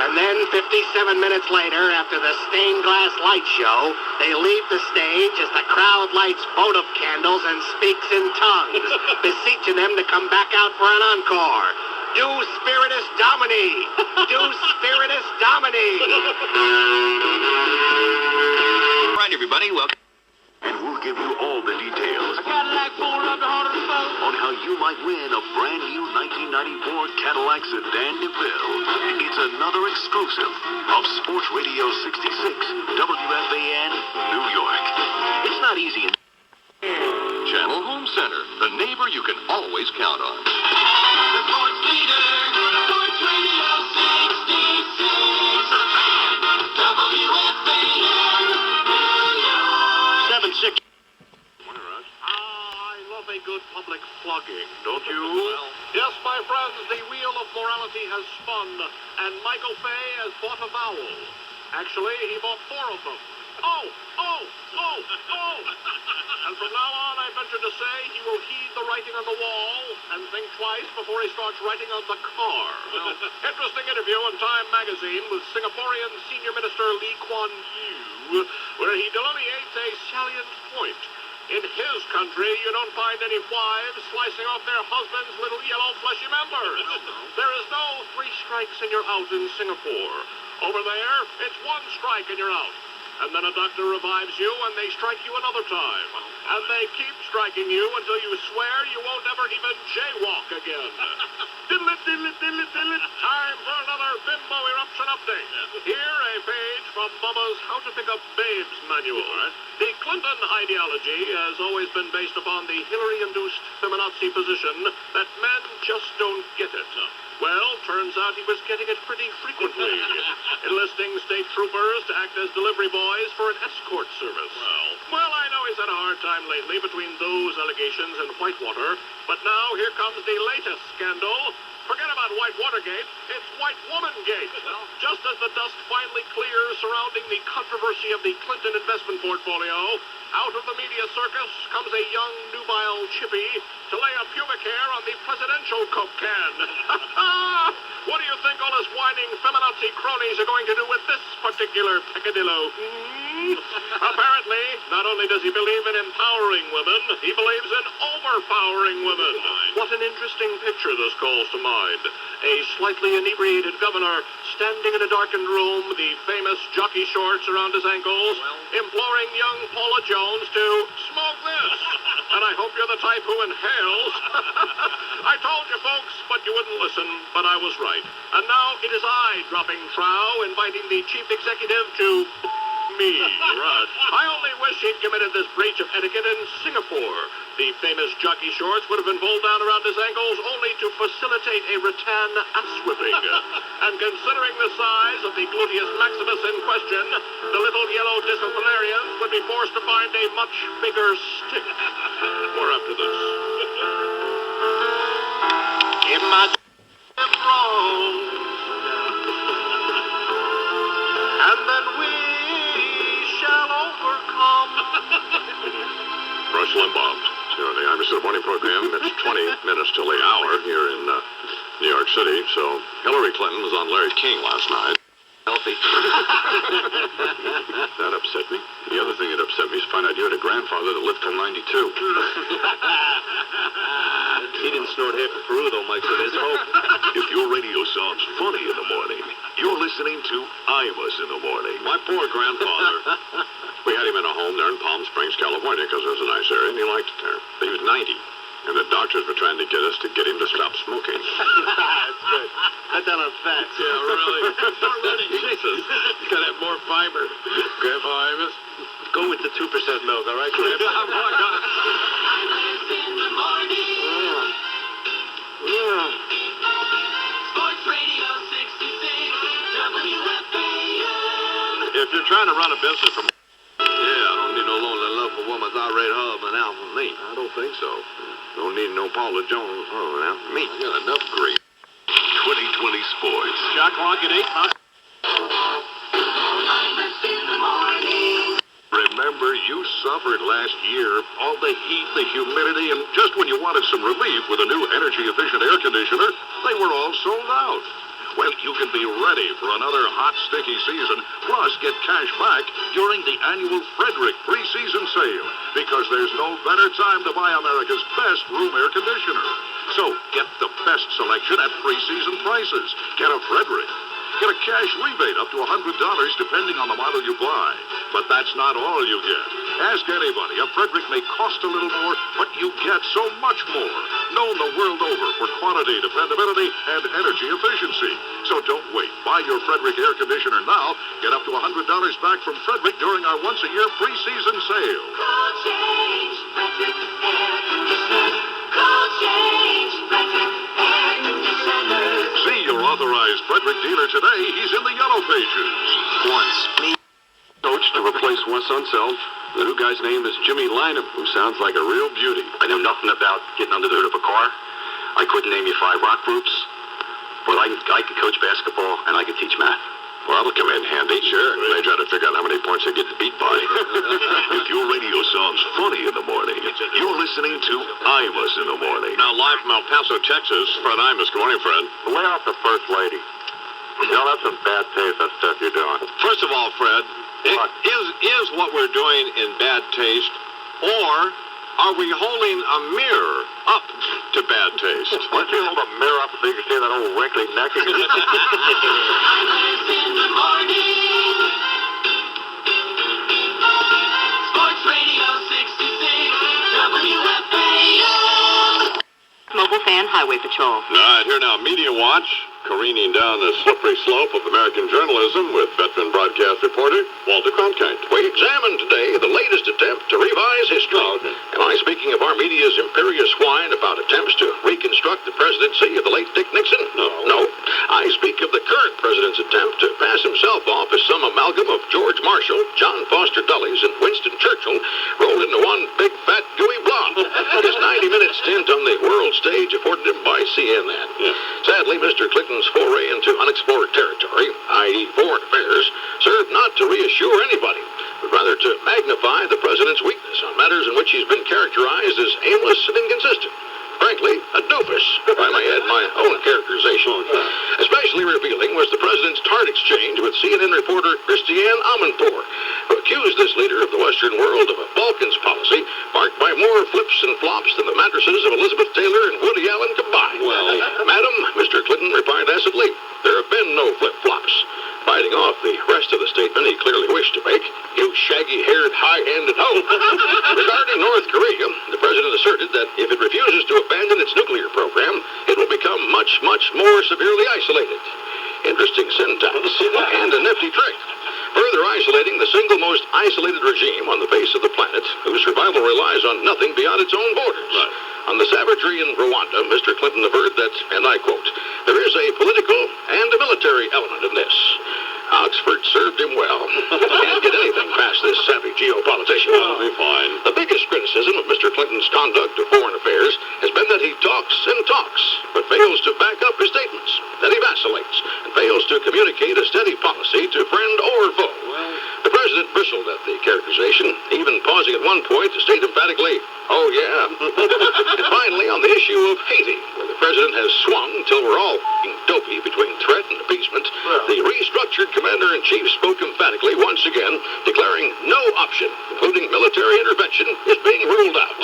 And then 57 minutes later, after the stained glass light show, they leave the stage as the crowd lights votive candles and speaks in tongues, beseeching them to come back out for an encore. Do Spiritus Domini! Do Spiritus Domini! All right, everybody, welcome. And we'll give you all the details on how you might win a brand new 1994 Cadillac Sedan DeVille. It's another exclusive of Sports Radio 66, WFAN, New York. It's not easy. Channel Home Center, the neighbor you can always count on. The sports leader, Sports Radio 66, WFAN, New York. 7-6. I love a good public flogging, don't you? Yes, my friends, the wheel of morality has spun, and Michael Fay has bought a vowel. Actually, he bought 4 of them. Oh! And from now on, I venture to say he will heed the writing on the wall and think twice before he starts writing on the car. Interesting interview in Time magazine with Singaporean Senior Minister Lee Kuan Yew, where he delineates a salient point. In his country, you don't find any wives slicing off their husband's little yellow fleshy members. There is no 3 strikes and you're out in Singapore. Over there, it's 1 strike and you're out. And then a doctor revives you and they strike you another time. And they keep striking you until you swear you won't ever even jaywalk again. Diddle-it, diddle-it, diddle-it, diddle-it. Time for another bimbo eruption update. Here a page from Bubba's How to Pick Up Babes manual. The Clinton ideology has always been based upon the Hillary-induced feminazi position that men just don't get it. Well, turns out he was getting it pretty frequently, enlisting state troopers to act as delivery boys for an escort service. Well, I know he's had a hard time lately between those allegations and Whitewater, but now here comes the latest scandal. Forget about White Watergate, it's White Woman-gate. Just as the dust finally clears surrounding the controversy of the Clinton investment portfolio, out of the media circus comes a young, nubile chippy to lay a pubic hair on the presidential Coke can. What do you think all his whining feminazi cronies are going to do with this particular peccadillo? Apparently, not only does he believe in empowering women, he believes in overpowering women. What an interesting picture this calls to mind. A slightly inebriated governor standing in a darkened room, the famous jockey shorts around his ankles, imploring young Paula Jones to smoke this. And I hope you're the type who inhales. I told you, folks, but you wouldn't listen. But I was right. And now it is I, dropping trow, inviting the chief executive to me. Right. I only wish he'd committed this breach of etiquette in Singapore. The famous jockey shorts would have been pulled down around his ankles only to facilitate a rattan ass whipping. And considering the size of the gluteus maximus in question, the little yellow disciplinarians would be forced to find a much bigger stick. More after this. If my am wrong, and then we shall overcome. Rush Limbaugh. You know, the Imus-May morning program. It's 20 minutes till the hour here in New York City. So Hillary Clinton was on Larry King last night. Healthy. That upset me. The other thing that upset me is to find out you had a grandfather that lived till 92. He didn't snort half a Peru, though, Mike, so there's hope. If your radio sounds funny in the morning, you're listening to Imus in the morning. My poor grandfather. We had him in a home there in Palm Springs, California, because it was a nice area, and he liked it there. He was 90, and the doctors were trying to get us to get him to stop smoking. That's good. Cut down on fats. Yeah, really. Already, Jesus. He's got to have more fiber. Grandpa Imus? Go with the 2% milk, all right, Grandpa? Imus in the morning. Sports Radio 66, WFAN. If you're trying to run a business from... Yeah, I don't need no lonely love for woman's irate husband out for me. I don't think so. Don't need no Paula Jones husband out for me. I got enough grief. 2020 Sports. Shot clock at 8. Imus in the morning. Remember, you suffered last year all the heat, the humidity, and just when you wanted some relief with a new energy-efficient air conditioner, they were all sold out. Well, you can be ready for another hot, sticky season, plus get cash back during the annual Frederick preseason sale, because there's no better time to buy America's best room air conditioner. So, get the best selection at preseason prices. Get a Frederick. Get a cash rebate up to $100 depending on the model you buy. But that's not all you get. Ask anybody. A Frederick may cost a little more, but you get so much more. Known the world over for quantity, dependability, and energy efficiency. So don't wait. Buy your Frederick air conditioner now. Get up to $100 back from Frederick during our once-a-year preseason sale. Call change, Frederick Air Conditioners. Call change, Frederick Air Conditioners. See your authorized Frederick dealer today. He's in the yellow pages. Once. Me. Coach to replace Wes Unseld. The new guy's name is Jimmy Lynam, who sounds like a real beauty. I know nothing about getting under the hood of a car. I couldn't name you 5 rock groups. But I could coach basketball, and I could teach math. Well, that'll come in handy, sure. They try to figure out how many points they get beat by. If your radio sounds funny in the morning, you're listening to Imus in the morning. Now, live from El Paso, Texas, Fred Imus. Good morning, Fred. Lay off the first lady. You know, that's some bad taste, that stuff you're doing. First of all, Fred, is what we're doing in bad taste, or are we holding a mirror up to bad taste? Why don't you hold a mirror up so you can see that old wrinkly neck? Imus in the morning. Sports Radio 66, WFAN. Mobile Fan Highway Patrol. All right, here now, Media Watch, careening down the slippery slope of American journalism with veteran broadcast reporter Walter Cronkite. We examine today the latest attempt to revise history. Am I speaking of our media's imperious whine about attempts to reconstruct the presidency of the late Dick Nixon? No. I speak of the current president's attempt to pass himself off as some amalgam of George Marshall, John Foster Dulles, and Winston Churchill rolled into one big fat gooey blob. His 90-minute stint on the world stage afforded him by CNN. Sadly, Mr. Clinton's foray into unexplored territory, i.e. foreign affairs, served not to reassure anybody, but rather to magnify the president's weakness on matters in which he's been characterized as aimless and inconsistent. Frankly, a doofus, if I may add my own characterization. Especially revealing was the president's tart exchange with CNN reporter Christiane Amanpour, who accused this leader of the Western world of a Balkans policy marked by more flips and flops than the mattresses of Elizabeth Taylor and Woody Allen combined. Well, Madam, Mr. Clinton replied acidly, there have been no flip-flops. Biting off the rest of the statement he clearly wished to make, you shaggy-haired, high-handed hoe. Regarding North Korea, the president asserted asserted that if it refuses to abandon its nuclear program, it will become much, much more severely isolated. Interesting syntax and a nifty trick. Further isolating the single most isolated regime on the face of the planet, whose survival relies on nothing beyond its own borders. On the savagery in Rwanda, Mr. Clinton averred that, and I quote, there is a political and a military element in this. Oxford served him well. Can't get anything past this savvy geopolitician. That'll be fine. The biggest criticism of Mr. Clinton's conduct of foreign affairs has been that he talks and talks, but fails to back up his statements, that he vacillates, and fails to communicate a steady policy to friend or foe. The president bristled at the characterization, even pausing at one point to state emphatically, oh yeah. And finally, on the issue of Haiti, where the president has swung until we're all dopey between threat and appeasement, the restructured commander-in-chief spoke emphatically once again, declaring no option, including military intervention, is being ruled out.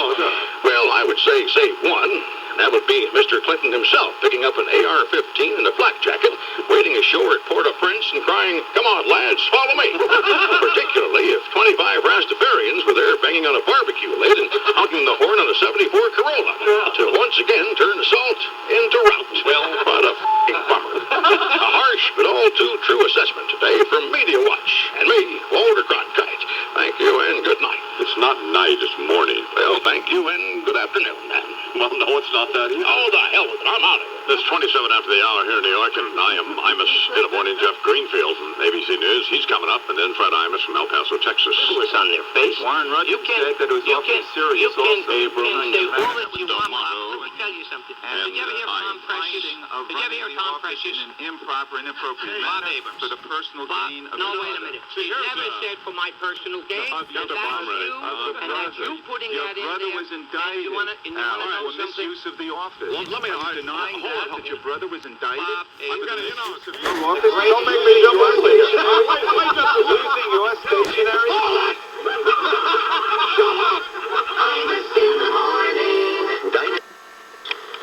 Well, I would say save one. That would be Mr. Clinton himself picking up an AR-15 and a flak jacket, wading ashore at Port-au-Prince and crying, come on, lads, follow me. Particularly if 25 Rastafarians were there banging on a barbecue lid and honking the horn on a 74 Corolla to once again turn assault into rout. Well, what a f***ing bummer. A harsh but all too true assessment today from Media Watch and me, Walter Cronkite. Thank you and good night. It's not night, it's morning. Well, thank you and good afternoon, then. Well, no, it's not that either. Oh, the hell with it. I'm out of here. It's 27 after the hour here in New York, and I am Imus in the morning. Jeff Greenfield from ABC News. He's coming up, and then Fred Imus from El Paso, Texas. What's on their face? Warren Rogers said that it was awfully serious also. Say all that you want, Bob. Let me tell you something. And Did you ever hear Tom Precious? Did you ever hear Tom Precious? In an improper and inappropriate Bob manner Abrams. for the personal gain of No, his wait a daughter. minute. He never said for my personal gain. And that's you putting Your that in brother there. was indicted, And you want to know for something? misuse of the office. Well, let me denying that your brother was indicted. Bob I'm Abrams. going to, Don't make me jump on you. Losing your stationery?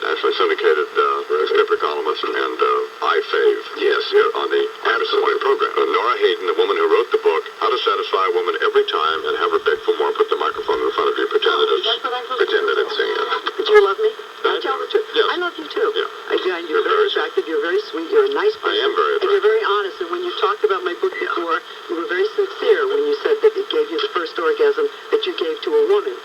Nationally syndicated newspaper columnist and I-Fave. Yes, on the Absolutely program. Nora Hayden, the woman who wrote the book, How to Satisfy a Woman Every Time and Have Her Beg for More, put the microphone in front of you, pretend that it's singing. Do you love me? I Tell the truth. Yes. I love you too. Yeah. You're very attractive. You're very sweet. You're a nice person. I am very And you're very honest. And when you talked about my book before, you were very sincere when you said that it gave you the first orgasm that you gave to a woman.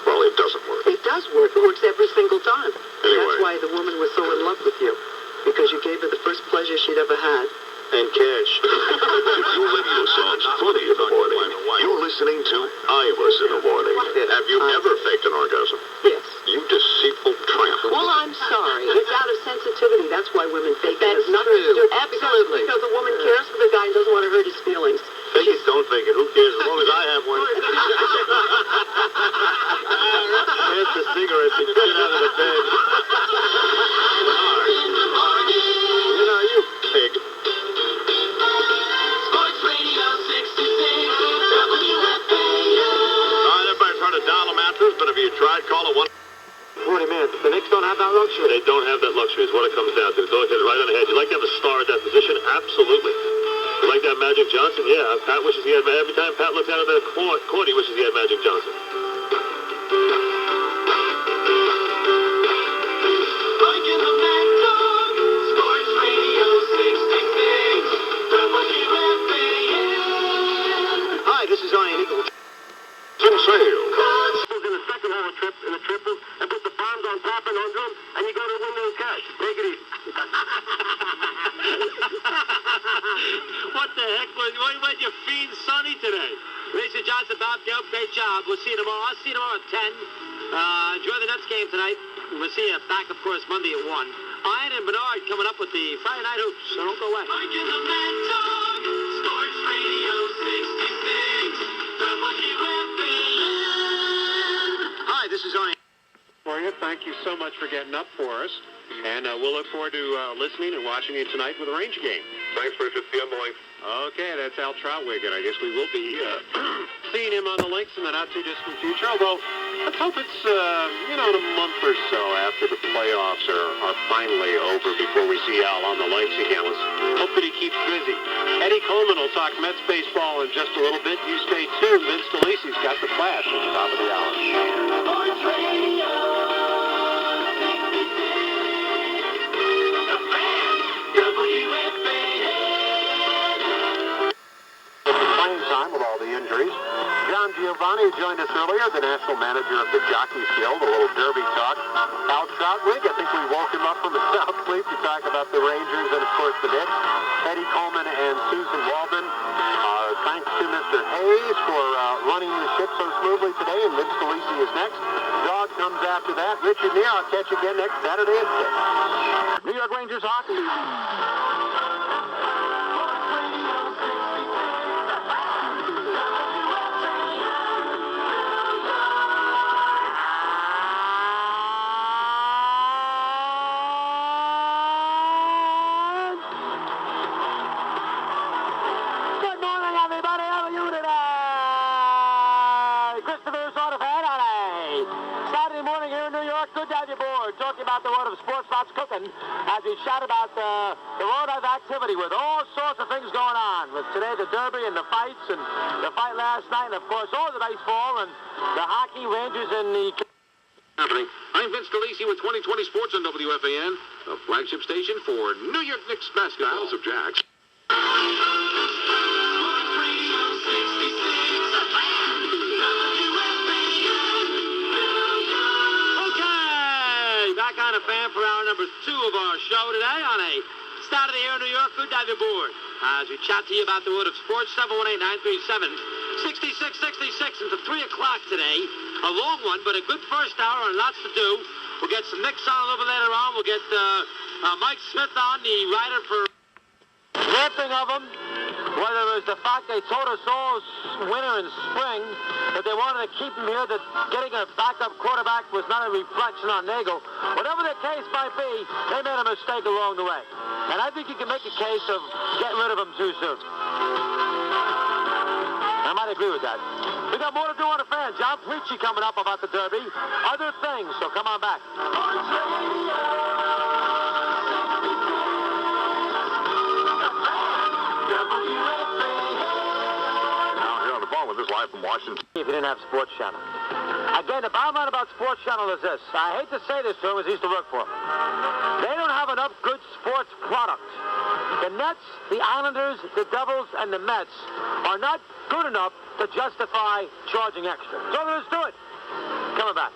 Well, it doesn't work. It does work. It works every single time. Anyway. That's why the woman was so in love with you. Because you gave her the first pleasure she'd ever had. And cash. If your radio sounds funny in the morning, you're listening to Imus in the morning. Have you ever faked an orgasm? Yes. You deceitful tramp. Well, I'm sorry. It's out of sensitivity. That's why women fake it. That's It's nothing to do. true. Absolutely. Because a woman cares for the guy and doesn't want to hurt his feelings. Fake it, don't fake it. Who cares as long as I have one? Pass the cigarettes and get out of the bed. You know, you pig. Sports Radio 66, WFAN. All right, everybody's heard of dollar mattress, but have you tried calling one? 40 minutes. The Knicks don't have that luxury. They don't have that luxury is what it comes down to. The dog hit it right on the head. You'd like to have a star at that position? Absolutely. You like to have Magic Johnson? Yeah. Pat wishes he had, every time Pat looks out of the court, he wishes he had Magic Johnson. Mike and the Mad Dog, Sports Radio 66, WFAN. Hi, this is Ian Eagle. Jim Sale. In the second hole in the triples and put the bombs on top and under them, and you go to win those cash. Take it easy. What the heck? What you feeding Sonny today? Lisa Johnson, Bob Delp, great job. We'll see you tomorrow. I'll see you tomorrow at 10. Enjoy the Nets game tonight. We'll see you back, of course, Monday at 1. Ian and Bernard coming up with the Friday Night Hoops, so don't go away. Mike and the Mad Dog, Sports Radio 66, WFAN. Hi, this is Ian. For you. Thank you so much for getting up for us. And we'll look forward to listening and watching you tonight with the Range game. Thanks, Richard. See you, boys. Okay, that's Al Troutwig, and I guess we will be seeing him on the links in the not-too-distant future, although let's hope it's, in a month or so after the playoffs are finally over before we see Al on the links again. Let's hope that he keeps busy. Eddie Coleman will talk Mets baseball in just a little bit. You stay tuned. Vince DeLisi's got the flash at the top of the hour. Sports Radio Connie joined us earlier, the national manager of the Jockeys Guild, a little derby talk. Al Troutwig, I think we woke him up from his south sleep to talk about the Rangers and, of course, the Knicks. Eddie Coleman and Susan Waldman. Thanks to Mr. Hayes for running the ship so smoothly today, and Vince Scalisi is next. Dog comes after that. Richard Neer, I'll catch you again next Saturday at 6. New York Rangers hockey. Talking about the world of sports, lots cooking, as we chat about the world of activity with all sorts of things going on. With today the Derby and the fights and the fight last night, and of course all the baseball and the hockey, Rangers and the... Happening. I'm Vince Scalisi with 2020 Sports on WFAN, the flagship station for New York Knicks basketball. Styles of Jacks. Back on a fan for hour number 2 of our show today on a start of the year in New York. Good to have you aboard. As we chat to you about the world of sports, 718-937-6666 until 3 o'clock today. A long one, but a good first hour and lots to do. We'll get some Knicks on a little bit later on. We'll get Mike Smith on, the writer for ripping of them. Whether it was the fact they told us all winter and spring that they wanted to keep him here, that getting a backup quarterback was not a reflection on Nagel. Whatever the case might be, they made a mistake along the way. And I think you can make a case of getting rid of him too soon. I might agree with that. We got more to do on the fan. John Preachy coming up about the Derby. Other things, so come on back. With this live from Washington. If you didn't have Sports Channel. Again, the bottom line about Sports Channel is this. I hate to say this to him as he used to work for him. They don't have enough good sports product. The Nets, the Islanders, the Devils, and the Mets are not good enough to justify charging extra. So there is to it. Coming back.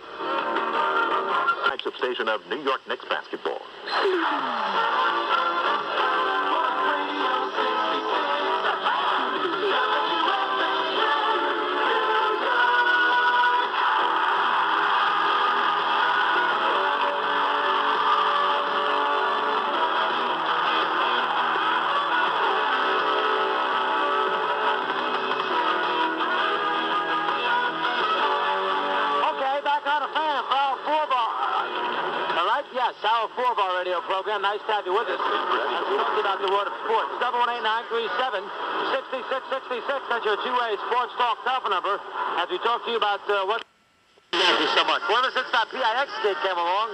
Flagship station of New York Knicks basketball. Yes, our 4-bar radio program. Nice to have you with us. Let's talk about the world of sports. 718-937-6666. That's your two-way sports talk telephone number. As we talk to you about what... Thank you so much. Well, ever since that PIX kid came along,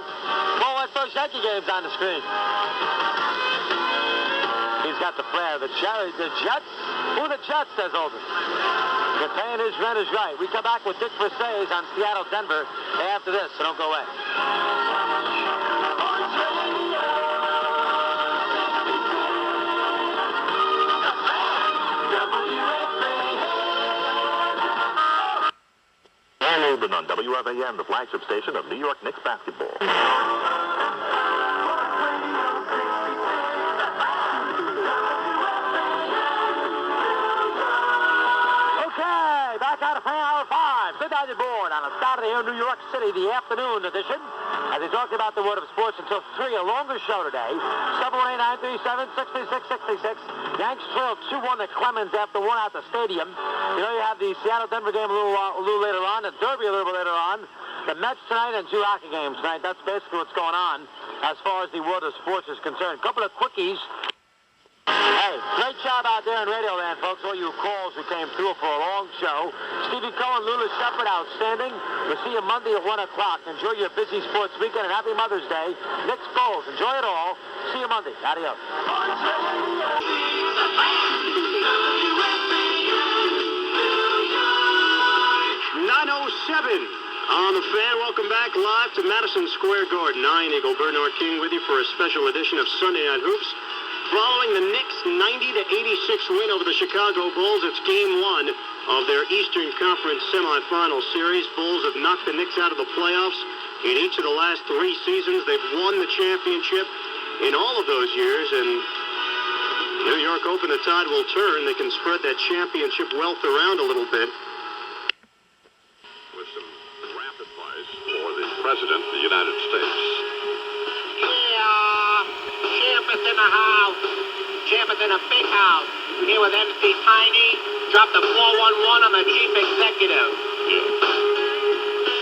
well, what's those Yankee games on the screen? He's got the flair. The Jets? Who are the Jets, says Olden? You're paying his rent is right. We come back with Dick Versailles on Seattle, Denver after this, so don't go away. Olden on WFAN, the flagship station of New York Knicks basketball. Back out of hour 5. Good night aboard on a Saturday here in New York City, the afternoon edition. As we talked about the world of sports until 3, a longer show today. 718-937-6666. Yanks trailed 2-1 to Clemens after 1 out the stadium. You know, you have the Seattle-Denver game a little later on, the Derby a little bit later on, the Mets tonight, and 2 hockey games tonight. That's basically what's going on as far as the world of sports is concerned. A couple of quickies. Hey, great job out there in Radio Land, folks. All you calls who came through for a long show. Stevie Cohen, Lula Shepard, outstanding. We'll see you Monday at 1 o'clock. Enjoy your busy sports weekend and happy Mother's Day. Knicks Bulls, enjoy it all. See you Monday. Adios. 9:07 on the fan. Welcome back live to Madison Square Garden. I, Eagle Bernard King, with you for a special edition of Sunday Night Hoops. Following the Knicks' 90-86 win over the Chicago Bulls, it's Game 1 of their Eastern Conference semifinal series. Bulls have knocked the Knicks out of the playoffs in each of the last 3 seasons. They've won the championship in all of those years, and New York hoping the tide will turn. They can spread that championship wealth around a little bit. With some rap advice for the President of the United States. Yeah, Champ is in the house. Champ is in a big house. Here with MC Tiny. Dropped the 411 on the chief executive.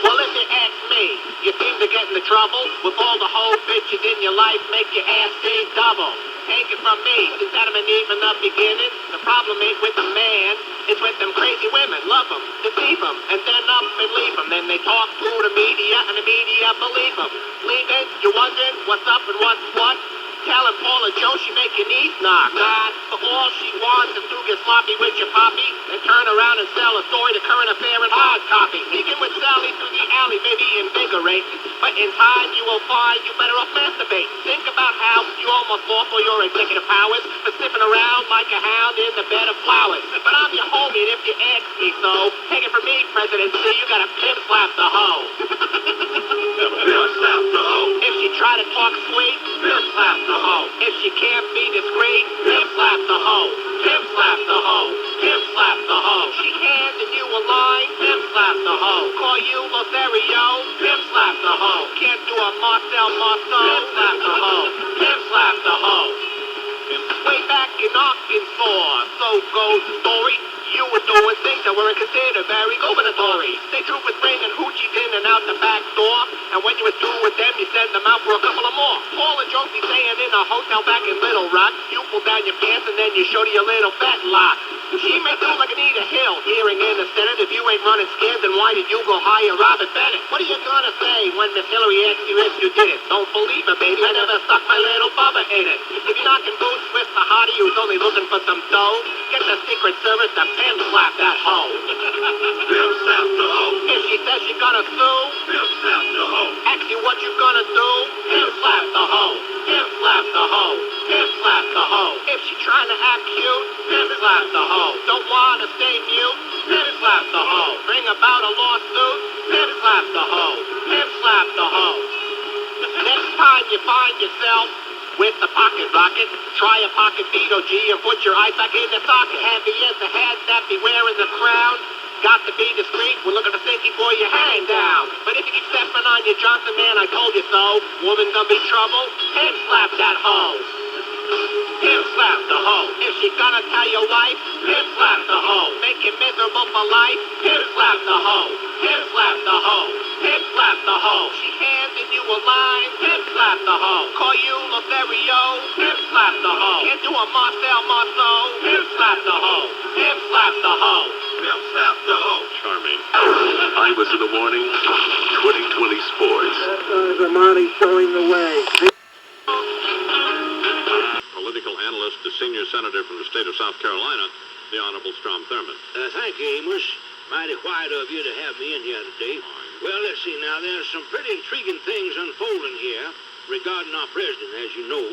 Well, if you ask me, you seem to get into trouble with all the whole bitches in your life make your ass see double. Take it from me, since Adam and Eve in the beginning, the problem ain't with the man, it's with them crazy women. Love them, deceive them, and then up and leave them. Then they talk to the media, and the media believe them. Leaving, you're wondering what's up and what's what? Telling Paula Joe she make your knees knock. God, but all she wants is to get sloppy with your poppy, then turn around and sell a story to current affair and hard copy. Sneaking with Sally through the alley, maybe invigorate, but in time you will find you better off masturbate. Think about how you almost lost all your executive powers for sniffing around like a hound in the bed of flowers. But I'm your homie, and if you ask me so, take it from me, President C, you gotta pimp slap the hoe. Pimp slap the hoe. If she try to talk sweet, pimp slap the hoe. If she can't be discreet, pimp slap the hoe. Pimp slap the hoe. Pimp slap the hoe. She handing you a line, pimp slap the hoe. Call you Lothario, pimp slap the hoe. Can't do a Marcel Marceau, pimp slap the hoe. Pimp slap the hoe. Way back in Arkansas, so goes the story. You were doing things that weren't considered very gobernatory. Stay true with bringing hoochies in and out the back door. And when you were through with them, you send them out for a couple of more. Paul and Joe be staying in a hotel back in Little Rock. You pull down your pants and then you show to your little fat lock. She may do like Anita Hill, hearing in the Senate. If you ain't running scared, then why did you go hire Robert Bennett? What are you gonna say when Miss Hillary asks you if you did it? Don't believe her, baby. I never stuck my little bubba in it. If you're knocking boots with the hottie who's only looking for some dough, get the Secret Service to pimp slap that hoe. Pimp slap the hoe. If she says she's gonna sue, pimp slap the hoe. Ask you what you gonna do, pimp slap the hoe. Pimp slap the hoe. Pimp slap the hoe. If she trying to act cute, pimp slap the hoe. Don't wanna stay mute, pimp slap the hoe. Bring about a lawsuit, pimp slap the hoe. Pimp slap the hoe. Next time you find yourself with the pocket rocket, try a pocket veto G and put your eye back in the socket. Heavy as the head that be wearing the crown. Got to be discreet, we're looking for safety for your hand down. But if you keep stepping on your Johnson man, I told you so. Woman gonna be trouble, pimp slap that hoe. Pimp slap the hoe. If she gonna tell your life, pimp slap the hoe. Make you miserable for life, pimp slap the hoe. Pimp slap the hoe. Pimp slap the hoe. She handing you a line, pimp slap the hoe. Call you Lothario, pimp slap the hoe. Can't do a Marcel Marceau, pimp slap the hoe. Pimp slap the hoe. Pimp slap the hoe. Charming. Imus in the morning, 2020 Sports. Zamani showing the way. Political analyst, the senior senator from the state of South Carolina, the Honorable Strom Thurmond. Thank you, Amos. Mighty quiet of you to have me in here today. Well, let's see now. There's some pretty intriguing things unfolding here regarding our president, as you know.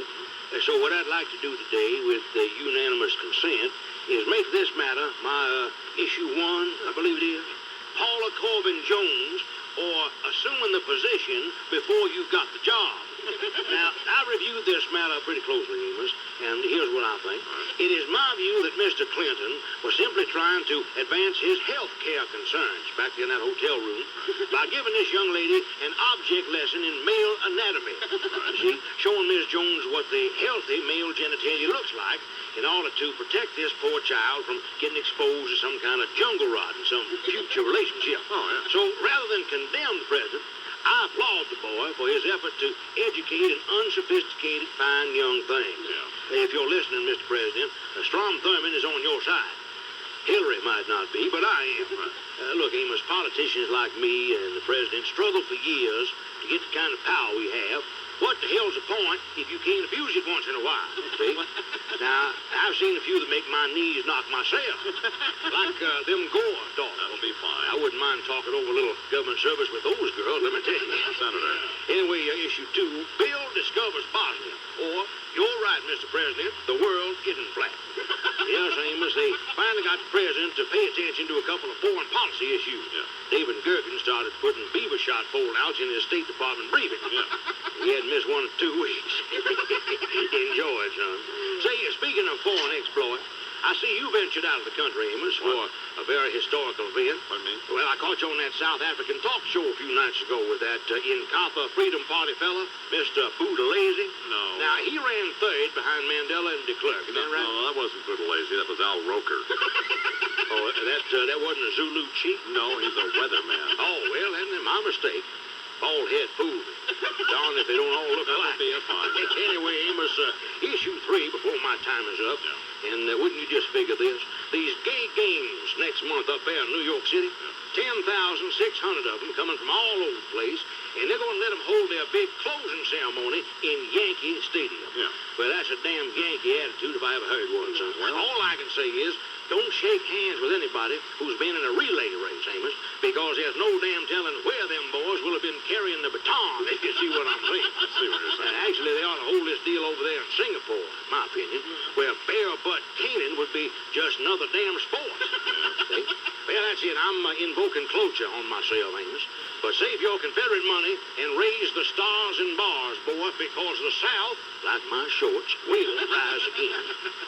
So what I'd like to do today, with unanimous consent, is make this matter my issue 1, I believe it is. Paula Corbin Jones, or assuming the position before you've got the job. Now, I reviewed this matter pretty closely, Amos, and here's what I think. It is my view that Mr. Clinton was simply trying to advance his health care concerns back in that hotel room by giving this young lady an object lesson in male anatomy. See, showing Miss Jones what the healthy male genitalia looks like in order to protect this poor child from getting exposed to some kind of jungle rot in some future relationship. So rather than condemn the president, I applaud the boy for his effort to educate an unsophisticated, fine young thing. If you're listening, Mr. President, Strom Thurmond is on your side. Hillary might not be, but I am. Look, Amos, politicians like me and the president struggle for years to get the kind of power we have. What the hell's the point if you can't abuse it once in a while? See? Now, I've seen a few that make my knees knock myself. Like them Gore daughters. That'll be fine. I wouldn't mind talking over a little government service with those girls, let me tell you. Senator. Anyway, issue 2, Bill discovers Bosnia. Or, you're right, Mr. President, the world's getting flat. Yes, Amos, they finally got the president to pay attention to a the issue. David Gergen started putting beaver shot fold-outs in his State Department briefing. He hadn't missed one in 2 weeks. Enjoy it, son. Say, speaking of foreign exploit, I see you ventured out of the country, Amos, for a very historical event. Pardon me? Well, I caught you on that South African talk show a few nights ago with that Inkatha Freedom Party fella, Mr. Boudelese. No. Now, he ran third behind Mandela and de Klerk. Is that right? No, that wasn't Boudelese. That was Al Roker. Oh, that wasn't a Zulu chief? No, he's a weatherman. Oh, well, then my mistake. Bald head fool. Darn if they don't all look That alike. would be a fine. Anyway, Amos, issue 3 before my time is up. And wouldn't you just figure this? These gay games next month up there in New York City, 10,600 of them coming from all over the place, and they're going to let them hold their big closing ceremony in Yankee Stadium. Well, that's a damn Yankee attitude if I ever heard one, son. Well, all I can say is, don't shake hands with anybody who's been in a relay race, Amos, because there's no damn telling where them boys will have been carrying the baton, if you see what I'm saying. I see what you're saying. Actually, they ought to hold this deal over there in Singapore, in my opinion, where bare-butt caning would be just another damn sport. See? Well, that's it. I'm invoking cloture on myself, Amos. But save your Confederate money and raise the stars and bars, boy, because the South, like my shorts, will rise again.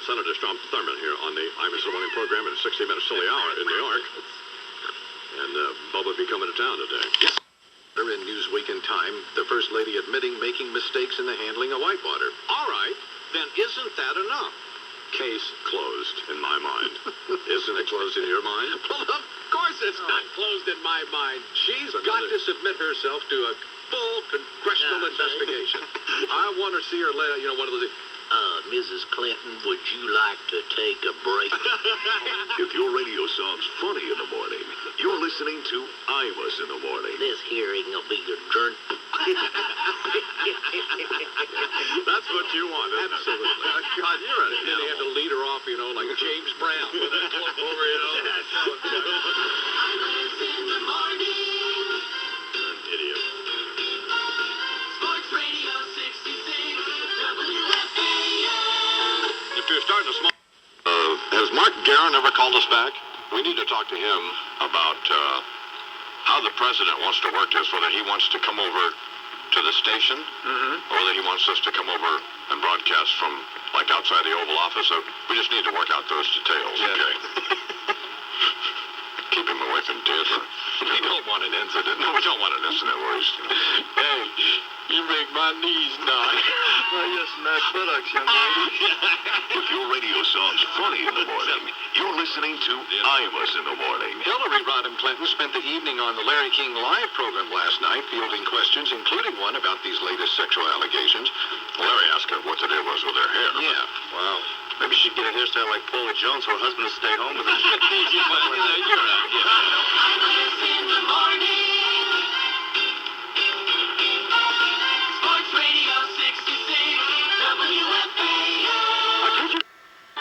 Senator Strom Thurmond here on the Imus in the Morning program at a 60-minute silly hour in New York. And Bubba will be coming to town today. Yes. In Newsweek and Time, the First Lady admitting making mistakes in the handling of whitewater. All right, then isn't that enough? Case closed in my mind. Isn't it closed in your mind? Well, of course it's not closed in my mind. She's got to submit herself to a full congressional investigation. I want to see her lay, one of those... Mrs. Clinton, would you like to take a break? If your radio sounds funny in the morning, you're listening to Imus in the Morning. This hearing will be your turn. That's what you want, isn't Absolutely. it? God, you're an animal. They have to lead her off, like James Brown. With a cloak over, Imus in the morning. Idiot. Sports Radio 66, WFAN. If you're starting to smoke... has Mark Guerin ever called us back? We need to talk to him about how the president wants to work this, whether he wants to come over to the station, or whether he wants us to come over and broadcast from, outside the Oval Office. So we just need to work out those details, okay? Keep him away from Deirdre. We don't want an incident. No, we don't want an incident where he's... Hey, you make my knees knock. Well, yes, nice buttocks, young lady. If your radio sounds funny in the morning, you're listening to Imus in the Morning. Hillary Rodham Clinton spent the evening on the Larry King Live program last night, fielding questions, including one about these latest sexual allegations. Larry asked her what the deal was with her hair. Yeah, well... Maybe she'd get a hairstyle like Paula Jones so her husband would stay home with her. You're right. Imus in the morning. Sports Radio 66, WFAN.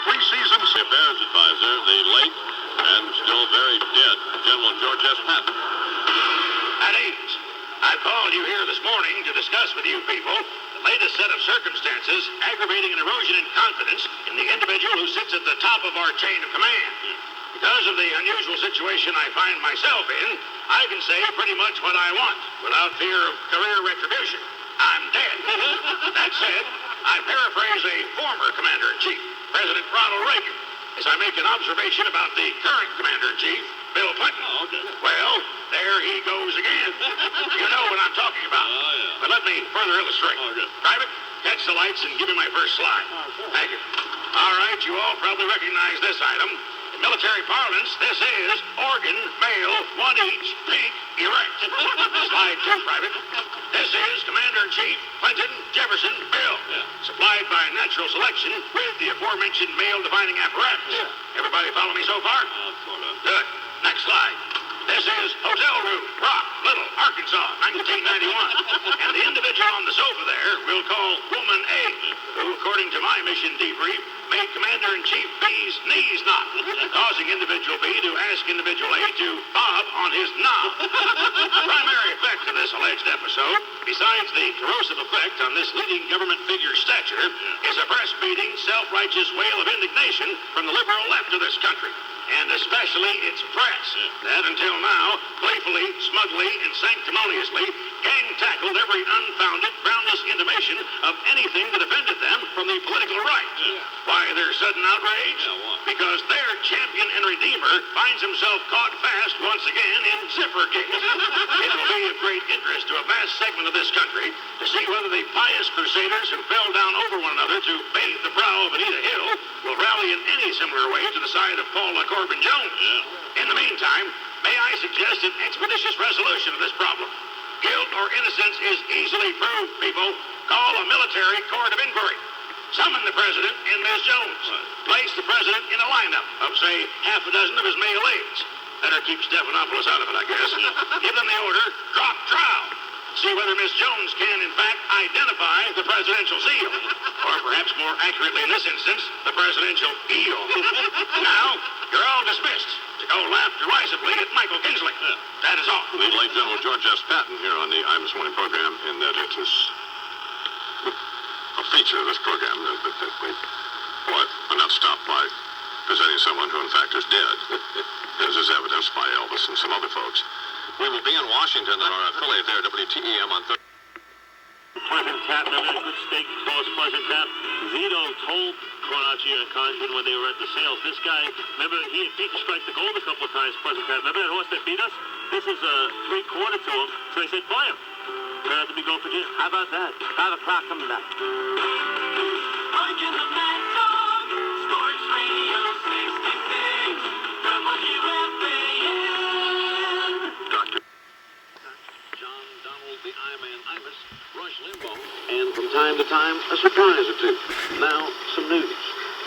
Preseason Bears advisor, the late and still very dead General George S. Patton. At ease. I called you here this morning to discuss with you people the latest set of circumstances aggravating an erosion in confidence in the individual who sits at the top of our chain of command. Because of the unusual situation I find myself in, I can say pretty much what I want without fear of career retribution. I'm dead. That said, I paraphrase a former commander-in-chief, President Ronald Reagan, as I make an observation about the current commander-in-chief, Bill Clinton. Well, there he goes again. You know what I'm talking about. But let me further illustrate. Private, catch the lights and give me my first slide. Thank you. All right, you all probably recognize this item. In military parlance, this is organ, male, one each, pink, erect. Slide 2, Private. This is Commander-in-Chief Clinton Jefferson Bill, supplied by natural selection with the aforementioned male-defining apparatus. Everybody follow me so far? Good. Next slide. This is Hotel Room, Rock, Little, Arkansas, 1991. And the individual on the sofa there we'll call Woman A, who, according to my mission debrief, made Commander-in-Chief B's knees knock, causing individual B to ask individual A to bob on his knob. The primary effect of this alleged episode, besides the corrosive effect on this leading government figure's stature, is a breast-beating, self-righteous wail of indignation from the liberal left of this country. and especially its press, that until now, playfully, smugly, and sanctimoniously, gang-tackled every unfounded, groundless intimation of anything that offended them from the political right. Why their sudden outrage? Because their champion and redeemer finds himself caught fast once again in Zippergate. It will be of great interest to a vast segment of this country to see whether the pious crusaders who fell down over one another to bathe the brow of Anita Hill will rally in any similar way to the side of Paula Corbin Jones. In the meantime, may I suggest an expeditious resolution of this problem? Guilt or innocence is easily proved, people. Call a military court of inquiry. Summon the president and Ms. Jones. Place the president in a lineup of, say, half a dozen of his male aides. Better keep Stephanopoulos out of it, I guess. Give them the order, drop trial. See whether Miss Jones can, in fact, identify the presidential seal. Or perhaps more accurately in this instance, the presidential eel. Now, you're all dismissed to go laugh derisively at Michael Kinsley. That is all. The late General George S. Patton here on the Imus-May program, in that it is a feature of this program that we are not stopped by presenting someone who, in fact, is dead, as is evidenced by Elvis and some other folks. We will be in Washington at our affiliate there, WTEM, on Thursday. Pleasant Tap, remember that good steak sauce, Pleasant Tap? Zito told Conachi and Conjun when they were at the sales, this guy, remember, he had beat Strike the Gold a couple of times, Pleasant Tap. Remember that horse that beat us? This is a 3/4 to him, so they said, buy him. Turned out to be going for Jim. How about that? 5 o'clock coming back. Mike and the Mad Dog, Sports Radio 66, WFAN. Dr. John Donald, the I-Man Imus, Rush Limbaugh, and from time to time, a surprise or two. Now, some news.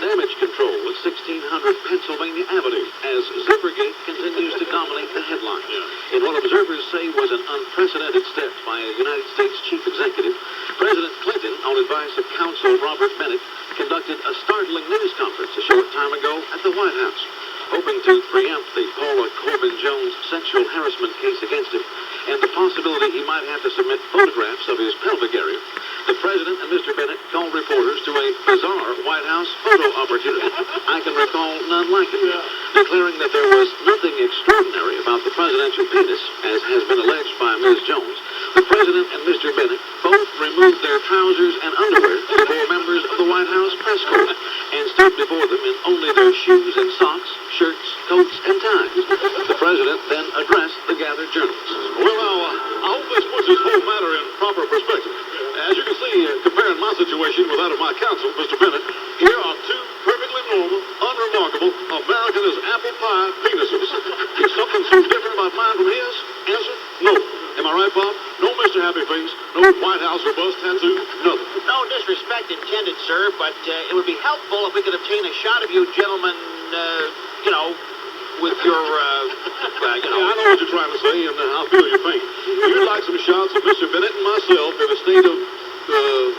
Damage control at 1600 Pennsylvania Avenue as Zippergate continues to dominate the headlines. In what observers say was an unprecedented step by a United States chief executive, President Clinton, on advice of counsel Robert Bennett, conducted a startling news conference a short time ago at the White House, hoping to preempt the Paula Corbin Jones sexual harassment case against him and the possibility he might have to submit photographs of his pelvic area. The President and Mr. Bennett called reporters to a bizarre White House photo opportunity. I can recall none like it, declaring that there was nothing extraordinary about the presidential penis, as has been alleged by Ms. Jones. The President and Mr. Bennett both removed their trousers and underwear before members of the White House press corps and stood before them in only their shoes and socks, shirts, coats, and ties. The President then addressed the gathered journalists. Well, now, I hope this puts this whole matter in proper perspective. As you can see, comparing my situation with that of my counsel, Mr. Bennett, here are two perfectly normal, unremarkable, American as apple pie penises. Is something so different about mine from his? Answer, no. Am I right, Bob? No Mr. Happy Face, no White House or bust tattoo, nothing. No disrespect intended, sir, but it would be helpful if we could obtain a shot of you gentlemen, with your, Yeah, I know what you're trying to say, and I feel your pain. You'd like some shots of Mr. Bennett and myself in a state of,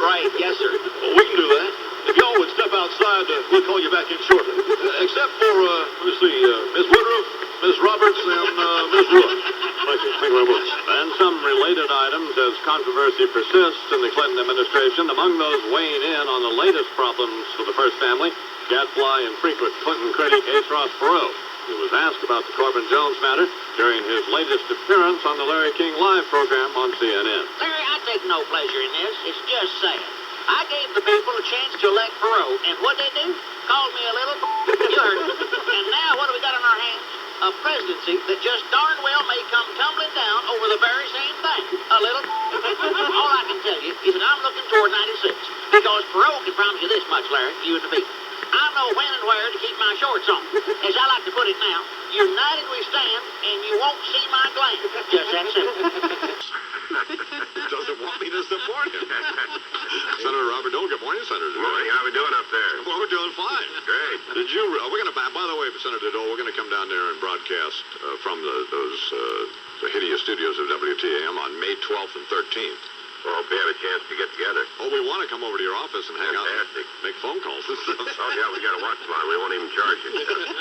Right, yes, sir. Well, we can do that. If y'all would step outside, we'll call you back in shortly. Except for, let's see, Miss Woodruff, Miss Roberts, and Miss Wood. Thank you very much. And some related items as controversy persists in the Clinton administration. Among those weighing in on the latest problems for the first family, gadfly and frequent Clinton critic Ace Ross Perot, who was asked about the Corbin Jones matter during his latest appearance on the Larry King Live program on CNN. Larry, I take no pleasure in this. It's just sad. I gave the people a chance to elect Perot, and what'd they do? Called me a little you heard it. And now what do we got on our hands? A presidency that just darn well may come tumbling down over the very same thing. A little All I can tell you is that I'm looking toward 96, because Perot can promise you this much, Larry, you and the people. I know when and where to keep my shorts on. As I like to put it now, united we stand, and you won't see my gland. Just that simple. Doesn't want me to support him. Senator Robert Dole, good morning, Senator Dole. Morning, how we doing up there? Well, we're doing fine. Great. Did you, we're going to, by the way, Senator Dole, we're going to come down there and broadcast from the hideous studios of WTAM on May 12th and 13th. Well, hope we have a chance to get together. Oh, we want to come over to your office and hang out and make phone calls and stuff. Oh, yeah, we got a watch line. We won't even charge you.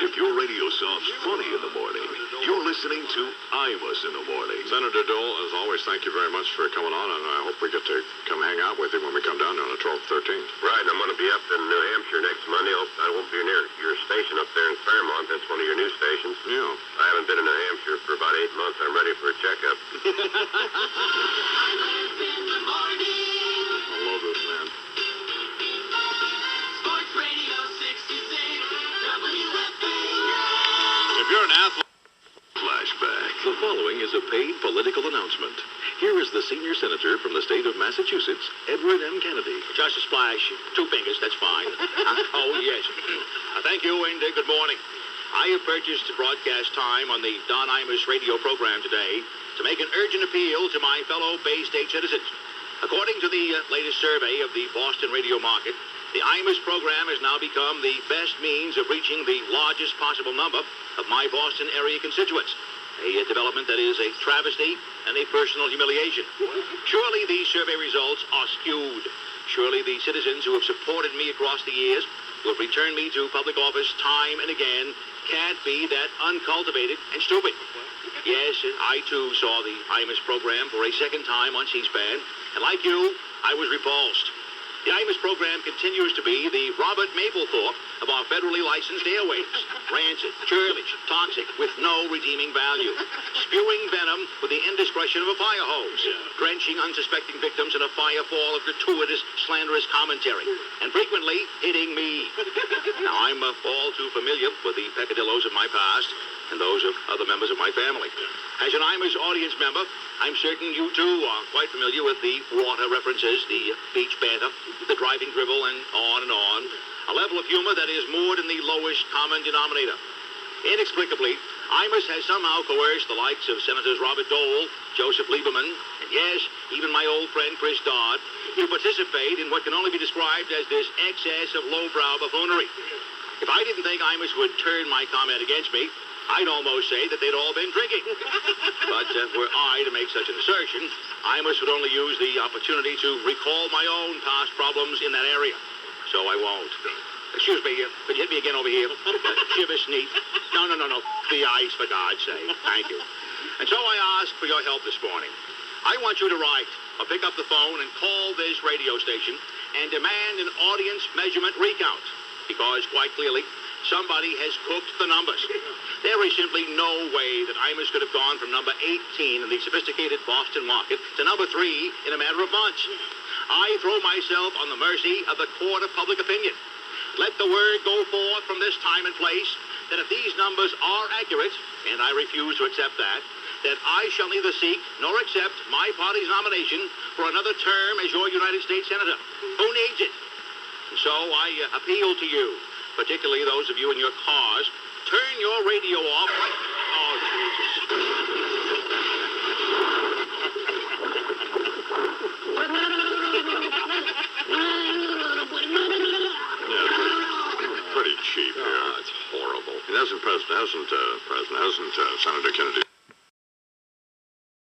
If your radio sounds funny in the morning, you're listening to Imus in the morning. Senator Dole, as always, thank you very much for coming on, and I hope we get to come hang out with you when we come down there on the 12th, 13th. Right, I'm going to be up in New Hampshire next Monday. I won't be near your station up there in Fairmont. That's one of your new Massachusetts, Edward M. Kennedy. Just a splash. 2 fingers, that's fine. Oh, yes. Thank you, and good morning. I have purchased broadcast time on the Don Imus radio program today to make an urgent appeal to my fellow Bay State citizens. According to the latest survey of the Boston radio market, the Imus program has now become the best means of reaching the largest possible number of my Boston area constituents. A development that is a travesty and a personal humiliation. Surely these survey results are skewed. Surely the citizens who have supported me across the years, who have returned me to public office time and again, can't be that uncultivated and stupid. Yes, I too saw the Imus program for a second time on C-SPAN, and like you, I was repulsed. The Imus program continues to be the Robert Mapplethorpe of our federally licensed airwaves. Rancid, churlish, toxic, with no redeeming value. Spewing venom with the indiscretion of a fire hose. Drenching unsuspecting victims in a firefall of gratuitous, slanderous commentary. And frequently hitting me. Now, I'm all too familiar with the peccadillos of my past and those of other members of my family. As an Imus audience member, I'm certain you too are quite familiar with the water references, the beach banter, the driving dribble, and on. A level of humor that is moored in the lowest common denominator. Inexplicably, Imus has somehow coerced the likes of Senators Robert Dole, Joseph Lieberman, and yes, even my old friend Chris Dodd, to participate in what can only be described as this excess of lowbrow buffoonery. If I didn't think Imus would turn my comment against me, I'd almost say that they'd all been drinking. But were I to make such an assertion, Imus would only use the opportunity to recall my own past problems in that area. So I won't. Excuse me, could you hit me again over here? Shiver sneak. No. The ice, for God's sake. Thank you. And so I ask for your help this morning. I want you to write or pick up the phone and call this radio station and demand an audience measurement recount. Because, quite clearly, somebody has cooked the numbers. There is simply no way that Imus could have gone from number 18 in the sophisticated Boston market to number 3 in a matter of months. I throw myself on the mercy of the court of public opinion. Let the word go forth from this time and place that if these numbers are accurate, and I refuse to accept that I shall neither seek nor accept my party's nomination for another term as your United States Senator. Who needs it? And so I appeal to you, particularly those of you in your cars, turn your radio off. Oh, Jesus. Pretty cheap, yeah. It's horrible. Hasn't Senator Kennedy